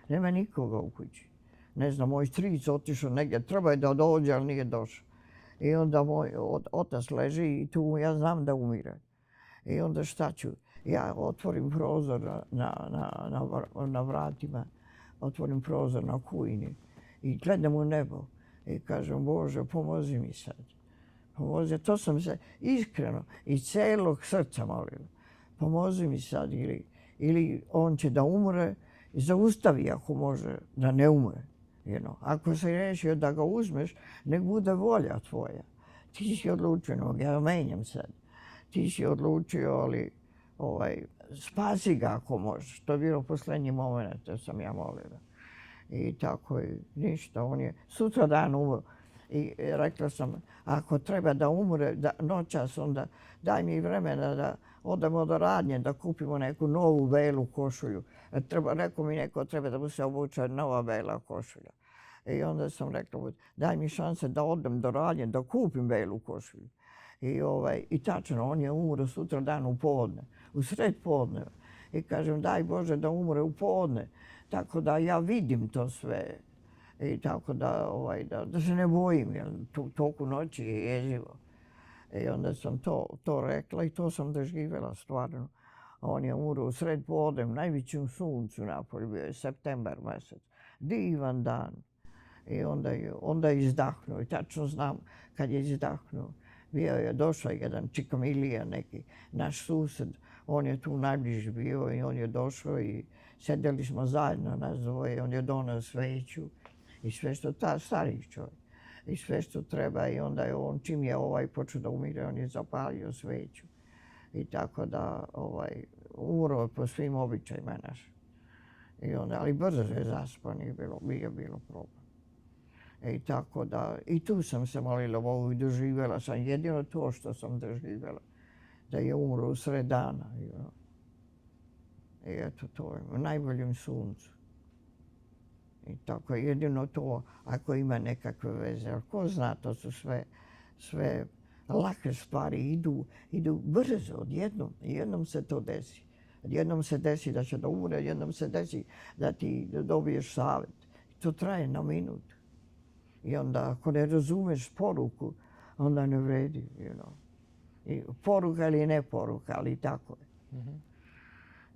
Nema nikoga u kući. Ne znam, moj stric otišao negdje, treba je da dođe, ali nije došao. I onda moj otac leži i tu ja znam da umire. I onda šta ću? Ja otvorim prozor na vratima, otvorim prozor na kujini i gledam u nebo i kažem, Bože, pomozi mi sad. Pomozi, to sam se iskreno iz celog srca molila. Pomozi mi sad ili on će da umre i zaustavi ako može da ne umre. Ako si rešio da ga uzmeš, nek bude volja tvoja. Ti si odlučio, ja menjam sad. Ti si odlučio, ali spasi ga ako možeš. To je bilo posljednji moment da sam ja molila. I tako je, ništa, on je sutra dan umro. I rekla sam, ako treba da umre noćas, onda daj mi vremena da odemo do radnje, da kupimo neku novu belu košulju. Rekao mi neko, treba da mu se obuče nova bela košulja. I onda sam rekla, daj mi šanse da odem do radnje, da kupim belu košulju. I tačno, on je umro sutra dan u podne, u sred podneva. I kažem, daj Bože da umre u podne, tako da ja vidim to sve. I tako da se ne bojim, jer toku noći je jezivo. I onda sam to rekla i to sam doživjela stvarno. On je umro u sred podne, najvećem suncu napolju, bio je septembar mjesec. Divan dan. I onda je izdahnuo. I tačno znam kad je izdahnuo. Došao jedan Čikamilija, neki naš sused. On je tu najbliži bio i on je došao i sedeli smo zajedno nas dvoje. On je donio sveću i sve što stariji čovjek. I sve što treba i onda je on, čim je počeo da umire, on je zapalio sveću. I tako da umro je po svim običajima našim. Ali brzo je zaspao, nije bilo problem. I tako da, i tu sam se molila Bogu i doživjela sam jedino to što sam doživjela. Da je umro u sred dana. I eto to je, u najboljem suncu. I tako jedino to, ako ima nekakve veze. Ali ko zna, to su sve lake stvari, idu brzo, odjednom. Jednom se to desi. Jednom se desi da će da umre, jednom se desi da ti dobiješ savjet. To traje na minut. I onda ako ne razumeš poruku, onda ne vredi. I poruka ili ne poruka, ali tako je.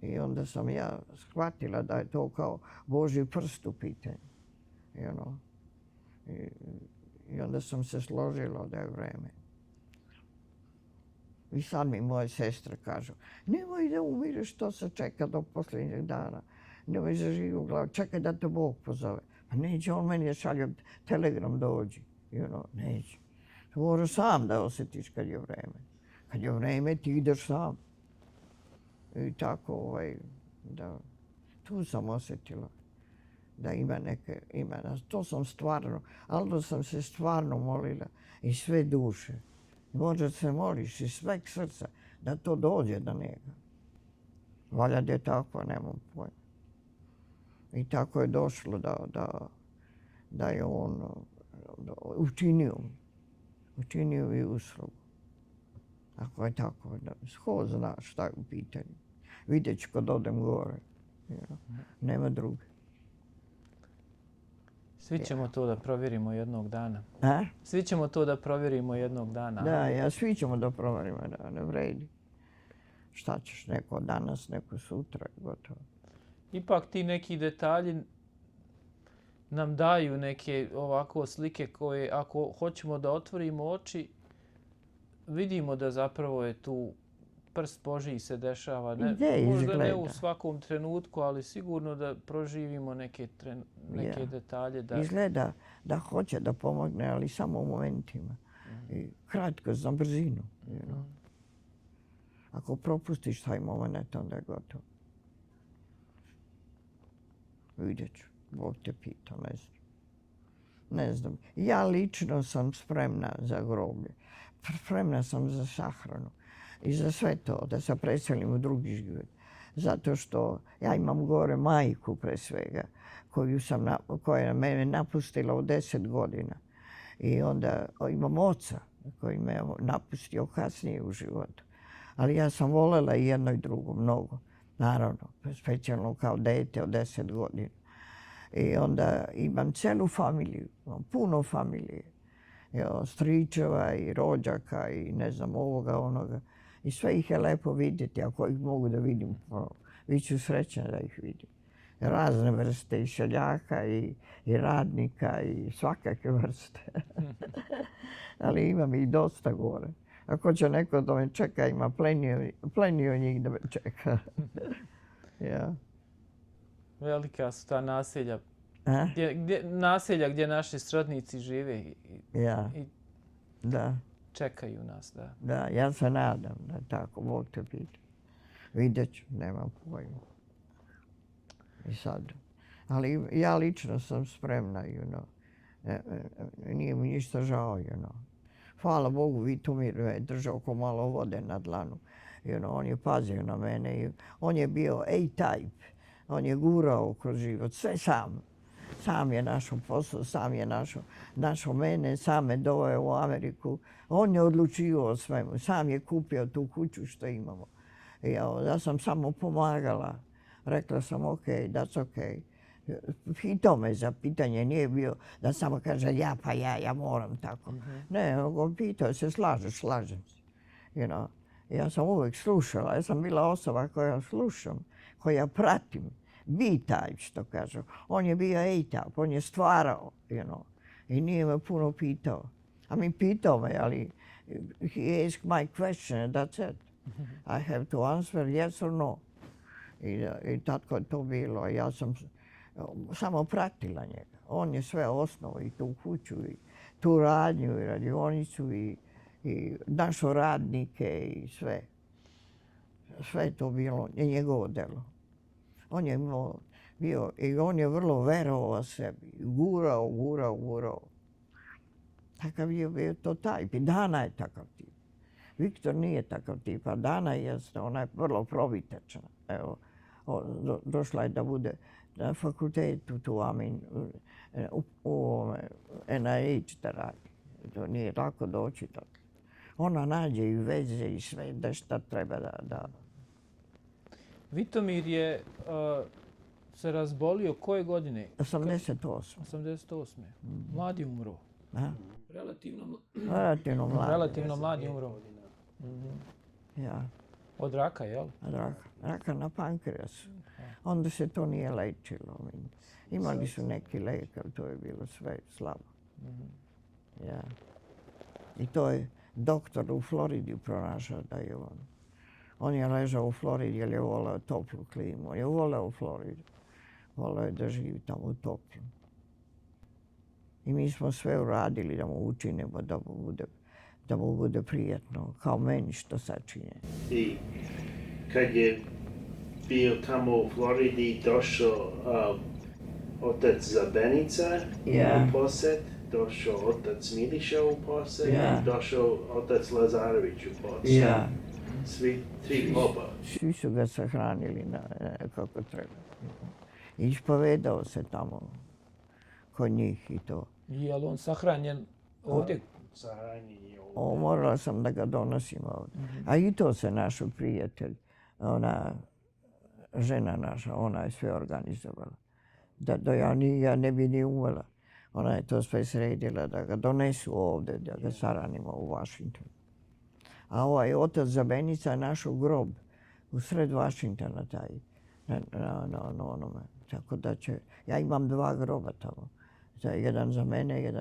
I onda sam ja shvatila da je to kao Božji prst u pitanju. I onda sam se složila da je vreme. I sad mi moje sestre kažu, nemoj da umireš, to se čeka do posljednjeg dana. Nemoj za živu glavu, čekaj da te Bog pozove. Pa neće on meni šalje telegram dođi. Neće. Moraš sam da osjetiš kad je vreme. Kad je vreme ti ideš sam. I tako, da, tu sam osjetila da ima neke imena. To sam stvarno, ali sam se stvarno molila iz sve duše. Možda se moliš iz sveg srca da to dođe do njega. Valja da je tako, nemam pojma. I tako je došlo da je on učinio i uslugu. Ako je tako, ko zna šta je u pitanju. Vidjet ću kad odem gore. Nema druge. Svi ćemo to da provjerimo jednog dana. A? Svi ćemo to da provjerimo jednog dana. Da, svi ćemo da provjerimo, da ne vredi. Šta ćeš, neko danas, neko sutra, gotovo. Ipak ti neki detalji nam daju neke ovako slike koje ako hoćemo da otvorimo oči, vidimo da zapravo je tu prst Božji se dešava. Možda ne u svakom trenutku, ali sigurno da proživimo neke detalje. Izgleda da hoće da pomogne, ali samo u momentima. I kratko, za brzinu. Ako propustiš taj moment, onda je gotovo. Vidjet ću. Bog te pita, ne znam. Ne znam. Ja lično sam spremna za groblje. Spremna sam za sahranu. I za sve to, da se preselim u drugi život. Zato što ja imam gore majku pre svega, koja je mene napustila u 10 godina. I onda imam oca koji me napustio kasnije u životu. Ali ja sam voljela i jedno i drugo mnogo. Naravno, specijalno kao dete od 10 godina. I onda imam celu familiju, imam puno familije. Stričeva i rođaka i ne znam ovoga, onoga. I sve ih je lepo vidjeti, ako ih mogu da vidim. Bit ću srećna da ih vidim. Razne vrste i seljaka i radnika i svakakve vrste. Ali imam ih dosta gore. Ako će neko da me čeka, ima plenio njih da me čeka. Ja. Velika su ta naselja. Naselja gdje naši srodnici žive i čekaju nas. Da, ja se nadam da tako, Bog te pita. Vidjet ću, nemam pojma. I sad. Ali ja lično sam spremna, nije mi ništa žao, Hvala Bogu, Vitomir je držao ko malo vode na dlanu. On je pazio na mene. On je bio A-type. On je gurao kroz život. Sve sam. Sam je našao posao, sam je našao mene, sam me doveo u Ameriku. On je odlučio o svemu. Sam je kupio tu kuću što imamo. Ja sam samo pomagala. Rekla sam ok, that's ok. Pitao me za pitanje, nije bio da samo kaže ja moram tako. Ne, pitao se, slažem se. Ja sam uvijek slušala, ja sam bila osoba koja slušam, koja pratim. B-type, što kažu. On je bio A-type, on je stvarao, i nije me puno pitao. Pitao me, ali he asked my question and that's it. I have to answer yes or no. I tako je to bilo. Ja sam samo pratila njega. On je sve osnovo i tu kuću, i tu radnju, i radionicu, i našo radnike, i sve. Sve je to bilo njegovo delo. On je bio, i on je vrlo verovao sebi. Gurao. Takav je bio to tajp. I Dana je takav tip. Viktor nije takav tip, a Dana jeste, ona je vrlo probitečna. Evo, došla je da bude na fakultetu tu, u NIH da radi. To nije lako doći tako. Ona nađe i veze i sve da šta treba da... Vitomir je se razbolio koje godine? 88. 88. Mladi umro. Relativno mladi umro. Ja. Od raka, jel? Od raka na pankreasu. Onda se to nije lečilo. Imali su neki lek, ali to je bilo sve slabo. Ja. I to je doktor u Floridi pronašao da je on. On je ležao u Floridi jer je voleo toplu klimu. On je voleo Floridu. Voleo je da živi tamo u toplu. I mi smo sve uradili da mu učinimo da mu bude prijatno, kao meni što sad čine. I kad je bio tamo u Floridi, došao otac Zabenica u posjet, došao otac Miliša u posjet i došao otac Lazarević u posjet. Svi tri popa. Svi su ga sahranili kako treba. I ispovedao se tamo kod njih i to. Je li on sahranjen ovdje? Sahranjen je ovdje. Morala sam da ga donosim ovdje. A i to se naš prijatelj, ona žena naša, ona je sve organizovala. Da ja ne bi ni umela. Ona je to sve sredila da ga donesu ovdje, da ga sahranimo u Washingtonu. A ovaj otac Zabenica je našao grob u sred Washingtona taj, na onome. Tako da ja imam 2 groba tamo. Jedan za mene,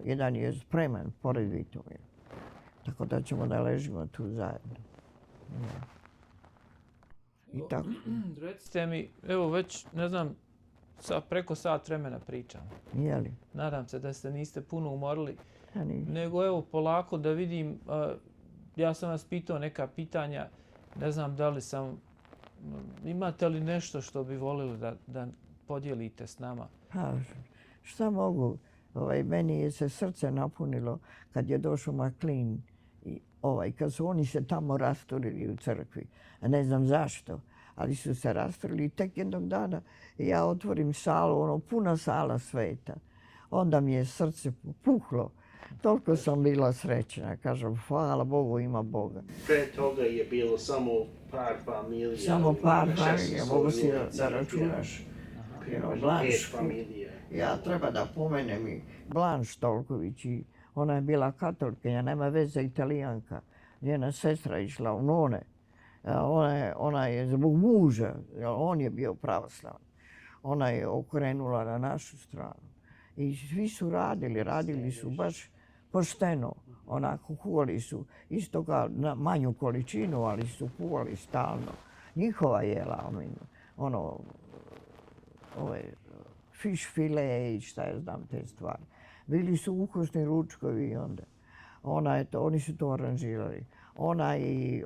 jedan je spreman pored Vitomira. Tako da ćemo da ležimo tu zajedno. I tako. Recite mi, evo već, ne znam, preko sat vremena pričam. Nije li? Nadam se da se niste puno umorili. Ja nisam. Nego evo polako da vidim, ja sam vas pitao neka pitanja, ne znam da li sam, imate li nešto što bi volili da podijelite s nama? Pa, šta mogu? Meni je se srce napunilo kad je došao McLean i kad su oni se tamo rasturili u crkvi. A ne znam zašto, ali su se rasturili. I tek jednog dana ja otvorim salu, puna sala sveta. Onda mi je srce puhlo. Toliko sam bila srećna. Kažem, hvala Bogu, ima Boga. Pre toga je bilo samo par familija. Samo par familija, mogu si da računaš. Blanš familija. Ja treba da pomenem i Blanš Tolković. Ona je bila katolkinja, nema veze Italijanka. Njena sestra išla u None. Ona je zbog muža, on je bio pravoslavan. Ona je okrenula na našu stranu. I svi su radili su baš pošteno. Onako kuvali su isto kao na manju količinu, ali su kuvali stalno. Njihova jela, fish file i šta ja znam te stvari. Bili su ukusni ručkovi i onda. Oni su to aranžirali. Ona i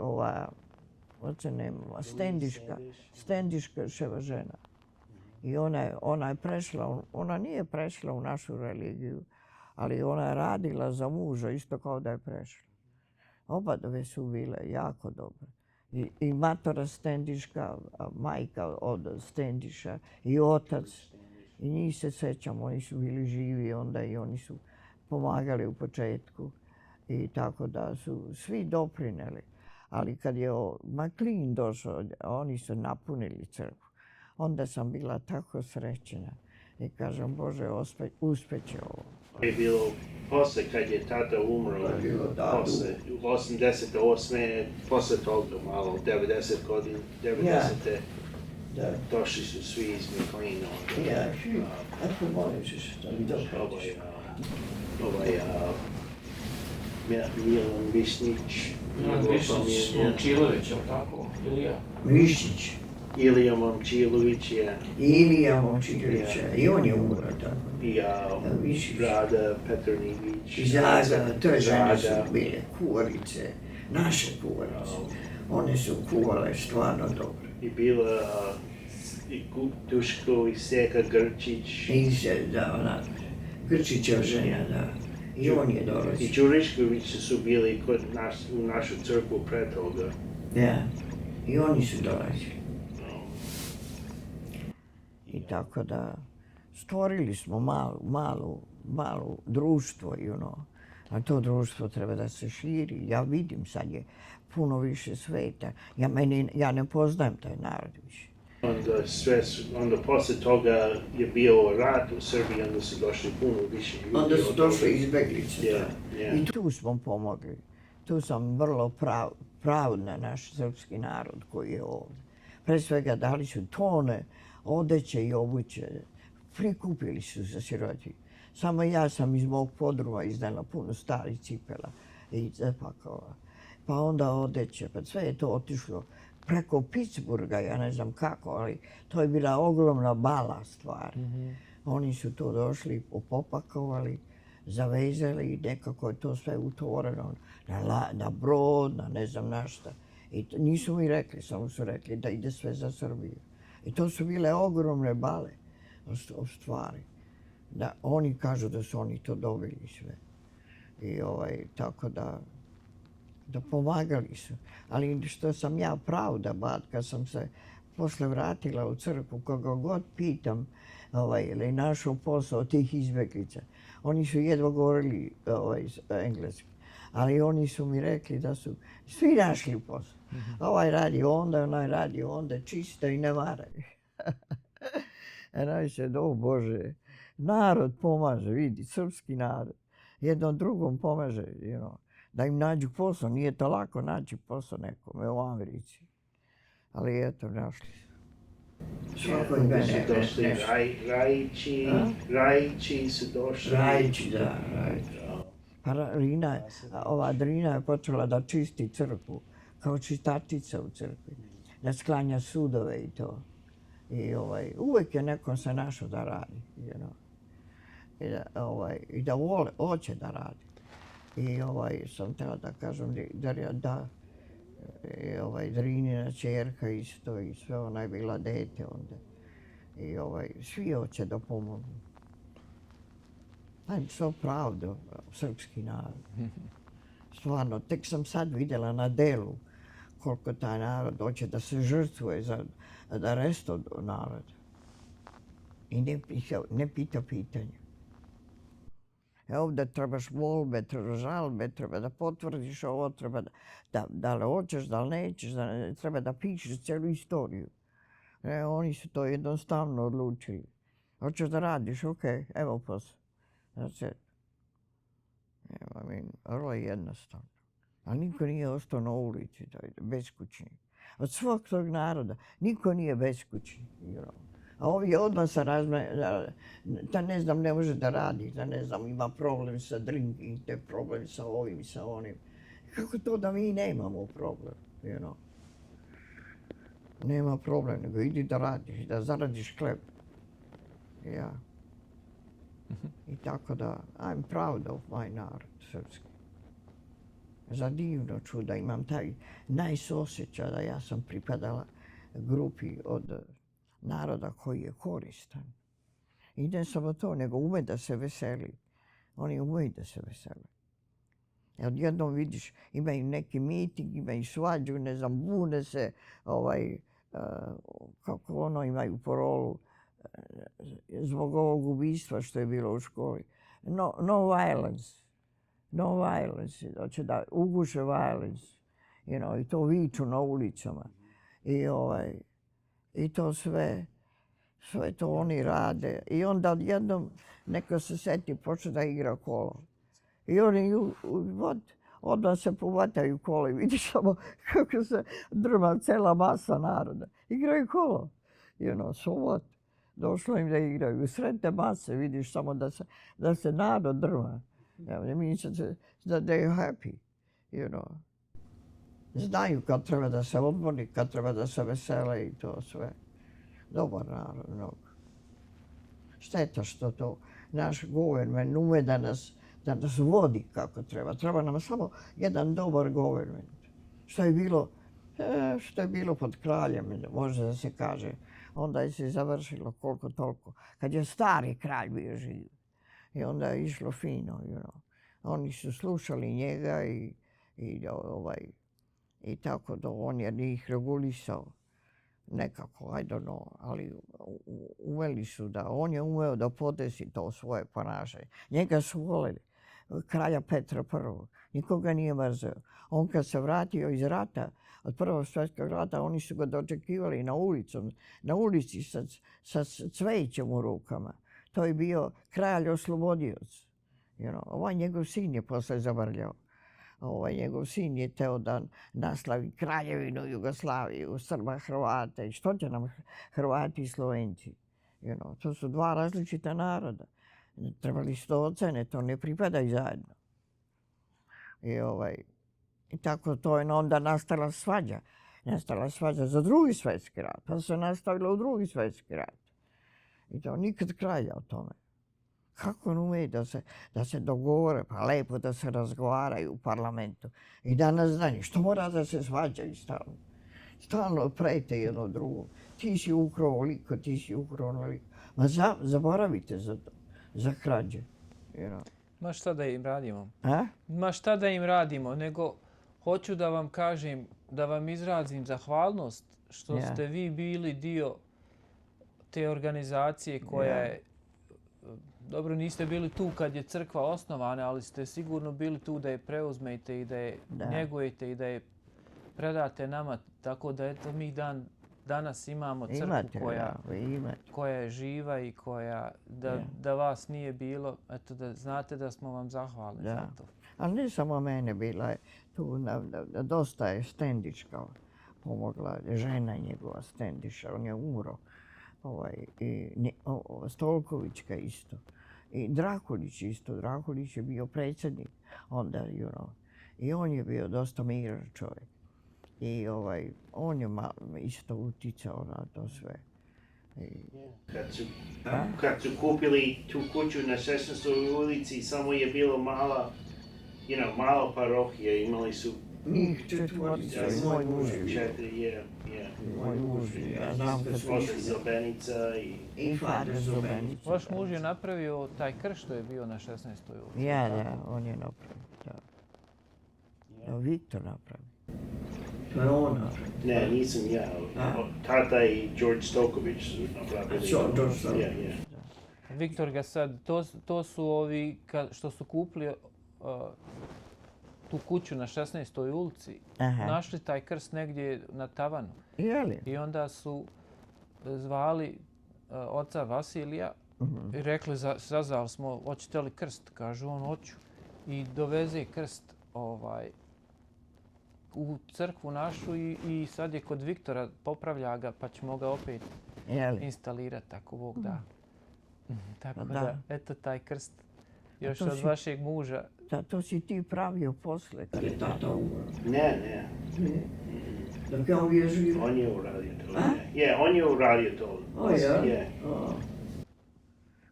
Stendiška ševa žena. I ona je prešla, ona nije prešla u našu religiju, ali ona je radila za muža isto kao da je prešla. Oba dve su bile jako dobre. I matora Stendiška, majka od Stendiša i otac. I njih se sećam, oni su bili živi onda i oni su pomagali u početku. I tako da su svi doprineli. Ali kad je McLean došao, oni su napunili crkvu. Onda sam bila tako srećena. I kažem, Bože, uspeće ovo. Je bilo posle kad je tata umro, posle 88. Posle toga malo, 90 godina, 90. Došli su svi iz McLeana. Ja, ako možeš, da mi dođeš. Milan Višnić. Momčilović, je li tako? Ilija? Višnić. Ilija Momčilović, je. Ilija Momčilović, i on je umro tako. I Rada Petronivić. I Zaza, to žene su bile kuvarice, naše kuvarice. One su kuvale stvarno dobro. I bila i Duško i Seka Grčić. Ona Grčićeva žena, da. I on je dolazio. I Đuriškovići su bili u našu crkvu pre toga. Da, i oni su dolazili. I tako da stvorili smo malu društvo, a to društvo treba da se širi. Ja vidim sad je puno više sveta. Ja ne poznajem taj narod više. Onda posle toga je bio rat u Srbiji, onda su došli puno više ljudi. Onda su došli izbeglice. I tu smo pomogli. Tu sam vrlo proud na naš srpski narod koji je ovdje. Pre svega dali su tone odeće i obuće. Prikupili su za sirotinju. Samo ja sam iz mog podruma iznela puno starih cipela. i Cepakova. Pa onda odeće, pa sve je to otišlo preko Pittsburgha, ja ne znam kako, ali to je bila ogromna bala stvar. Oni su to došli, popakovali, zavezali i nekako je to sve utvoreno na brod, na ne znam na šta. I nisu mi rekli, samo su rekli da ide sve za Srbiju. I to su bile ogromne bale o stvari. Da oni kažu da su oni to dobili sve. I tako da pomagali su. Ali što sam ja pravda, kad sam se posle vratila u crkvu, koga god pitam, ili našao posao tih izbjeglica, oni su jedva govorili engleski. Ali oni su mi rekli da su svi našli posao. Ovaj radi onda, onaj radi onda, čiste i ne varaju. Enaj se, o Bože, narod pomaže, vidi, srpski narod. Jednom drugom pomaže, da im nađu posao. Nije to lako naći posao nekome u Americi. Ali eto, našli su. Svako ime su došli, Rajići su došli. Rajići, da, Rajići. Pa Drina je počela da čisti crkvu, kao čistačica u crkvi, da sklanja sudove i to. I uvijek je nekom se našao da radi, i da hoće da radi. I sam htjela da kažem da Drinina ćerka isto i sve, ona je bila dete onda. I svi hoće da pomognu. I'm so proud of srpski narod. Stvarno, tek sam sad vidjela na delu koliko taj narod hoće da se žrtvuje za resto naroda. I ne pita pitanja. Ovdje trebaš molbe, trebaš žalbe, treba da potvrdiš ovo, treba da li hoćeš, da li nećeš, treba da pišeš cijelu istoriju. Oni su to jednostavno odlučili. Hoćeš da radiš, okej, evo posao. That's it. Vrlo je jednostavno. Ali niko nije ostao na ulici, beskućni. Od svog tog naroda niko nije beskućni. A ovi odmah se da ne znam, ne može da radi, da ne znam, ima problem sa drinking, problem sa ovim, sa onim. Kako to da mi nemamo problem, Nema problem, nego idi da radiš, da zaradiš hleb. Ja. I tako da, I'm proud of my narod, srpski. Za divno ću da imam taj osjećaj da ja sam pripadala grupi od naroda koji je koristan. I ne samo to, nego ume da se veseli. Oni umeju da se veseli. Odjednom vidiš, imaju neki miting, imaju svađu, ne znam, bune se, kako imaju parolu, zbog ovog ubistva što je bilo u školi. No violence. No violence. Hoće da uguše violence. I to viču na ulicama. I to sve to oni rade. I onda odjednom neko se seti, počne da igra kolo. I oni odmah se povataju kolo i vidiš samo kako se drma cela masa naroda. Igraju kolo. So what? Došlo im da igraju. U sred te mase vidiš samo da se narod drma. It means that they're happy, Znaju kad treba da se odmori, kad treba da se vesele i to sve. Dobar narod, mnogo. Šteta što to naš government ume da nas vodi kako treba. Treba nam samo jedan dobar government. Što je bilo pod kraljem, može da se kaže. Onda je se završilo koliko toliko. Kad je stari kralj bio živ. I onda je išlo fino, Oni su slušali njega i tako da on je njih regulisao. Nekako, I don't know, ali uveli su da, on je umeo da podesi to svoje ponašanje. Njega su voleli, kralja Petra I. Nikoga nije mrzeo. On kad se vratio iz rata, od Prvog svjetskog rata, oni su ga dočekivali na ulici sa cvećem u rukama. To je bio kralj oslobodioc. Ovaj njegov sin je posle zavrljao. Njegov sin je teo da naslavi kraljevinu Jugoslaviju, Srba, Hrvata. I što će nam Hrvati i Slovenci? To su dva različita naroda. Trebali su to ocene, to ne pripadaju zajedno. I tako to je onda nastala svađa. Nastala svađa za Drugi svjetski rat, pa se nastavilo u Drugi svjetski rat. I to nikad kraja o tome. Kako on ume da se dogovore, pa lepo da se razgovaraju u parlamentu. I danas znanje, što mora da se svađaju stalno. Stalno prete jedno drugo. Ti si ukrao ovoliko, ti si ukrao onoliko. Ma zaboravite za to, za krađe. Ma šta da im radimo? A? Ma šta da im radimo, nego hoću da vam kažem, da vam izrazim zahvalnost što ste vi bili dio te organizacije koja je, dobro niste bili tu kad je crkva osnovana, ali ste sigurno bili tu da je preuzmete i da je njegujete i da je predate nama, tako da eto mi danas imamo crkvu koja je živa i koja, da vas nije bilo, eto da znate da smo vam zahvalni za to. Ali ne samo mene, bila je tu, dosta je Stendićka pomogla, žena njegova Stendiša, on je umro. I Stolkovićka isto. I Drakulić isto. Drakulić je bio predsjednik onda, I on je bio dosta miran čovjek. I on je isto uticao na to sve. Kad su kupili tu kuću na 16. ulici, samo je bilo mala parohija, imali su njih četvorica i moj muž je bio. Četiri, Moj muž je, ja znam kad su išli. Zobenica I Fader Zobenica. Vaš muž je napravio taj krš što je bio na 16. ulici. Da, on je napravio, da. Viktor napravio. To je on napravio. Ne, nisam ja. Tata i George Stoković su napravili. George Stoković. Viktor ga sad, to su ovi što su kupili tu kuću na 16. ulici, našli taj krst negdje na tavanu. I onda su zvali oca Vasilija i rekli, sazvali smo, hoćete li krst? Kažu on, hoću. I doveze krst u crkvu našu i sad je kod Viktora, popravlja ga pa ćemo ga opet instalirati ako Bog da. Tako da, eto taj krst. Još od vašeg muža. To si ti pravio posle kad je tata umro. Ne. Dok je on bio živ? On je uradio to. On je uradio to.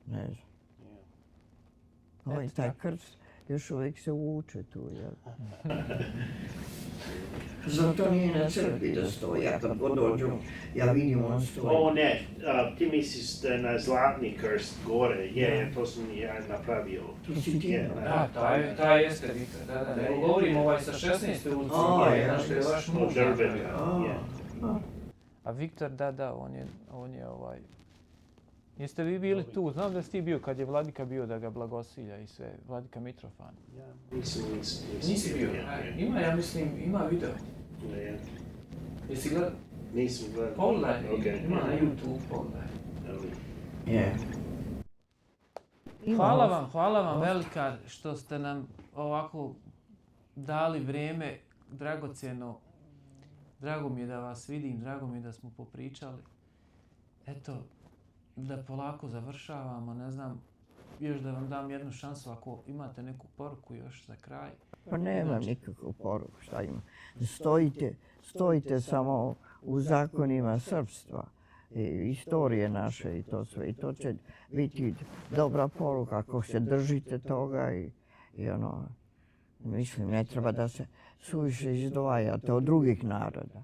Ne znam. Taj krst još uvijek se uče tu, jel? Zato nije na crkvi da stoji, ja kad god dođu, ja vidim on stoji. O ne, ti misliš da na zlatni krst gore, to sam ja napravio. To si ti napravio? Da, taj jeste Viktor, da. Nego govorim sa 16. ulici, našli je vaš muž napravio. A Viktor, da, on je Jeste vi bili tu? Znam da si ti bio kad je Vladika bio da ga blagosilja i sve, Vladika Mitrofan. Nisam. Nisi bio? Ima, ja mislim, ima video. Jesi gledao? Nisam gledao. Pogledaj, ima na YouTube, pogledaj. Hvala vam velika što ste nam ovako dali vrijeme dragocjeno. Drago mi je da vas vidim, drago mi je da smo popričali. Eto, da polako završavamo, ne znam, još da vam dam jednu šansu ako imate neku poruku još za kraj. Pa nemam nikakvu poruku, šta ima. Stojite samo u zakonima srpstva i istorije naše i to sve. I to će biti dobra poruka ako se držite toga i mislim, ne treba da se suviše izdvajate od drugih naroda,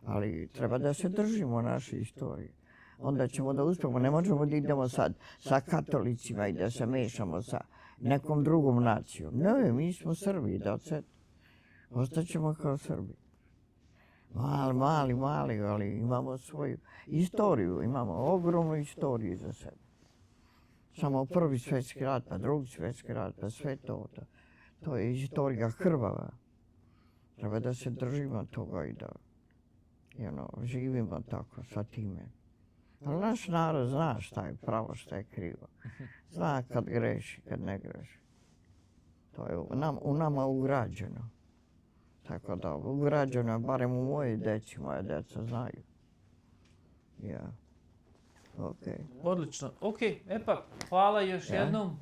ali treba da se držimo naše istorije. Onda ćemo da uspijemo. Ne možemo da idemo sad sa katolicima i da se mešamo sa nekom drugom nacijom. Ne, mi smo Srbi, ostaćemo kao Srbi. Mali, ali imamo svoju istoriju, imamo ogromnu istoriju za sebe. Samo Prvi svjetski rat, pa Drugi svjetski rat, pa sve to. To je istorija krvava. Treba da se držimo toga i da živimo tako sa time. Ali naš narod zna šta je pravo, šta je krivo. Zna kad greši, kad ne greši. To je u nama ugrađeno. Tako da, ugrađeno je barem u mojoj djeci, moje djeca znaju. Okej. Odlično. Okej, pa hvala još jednom.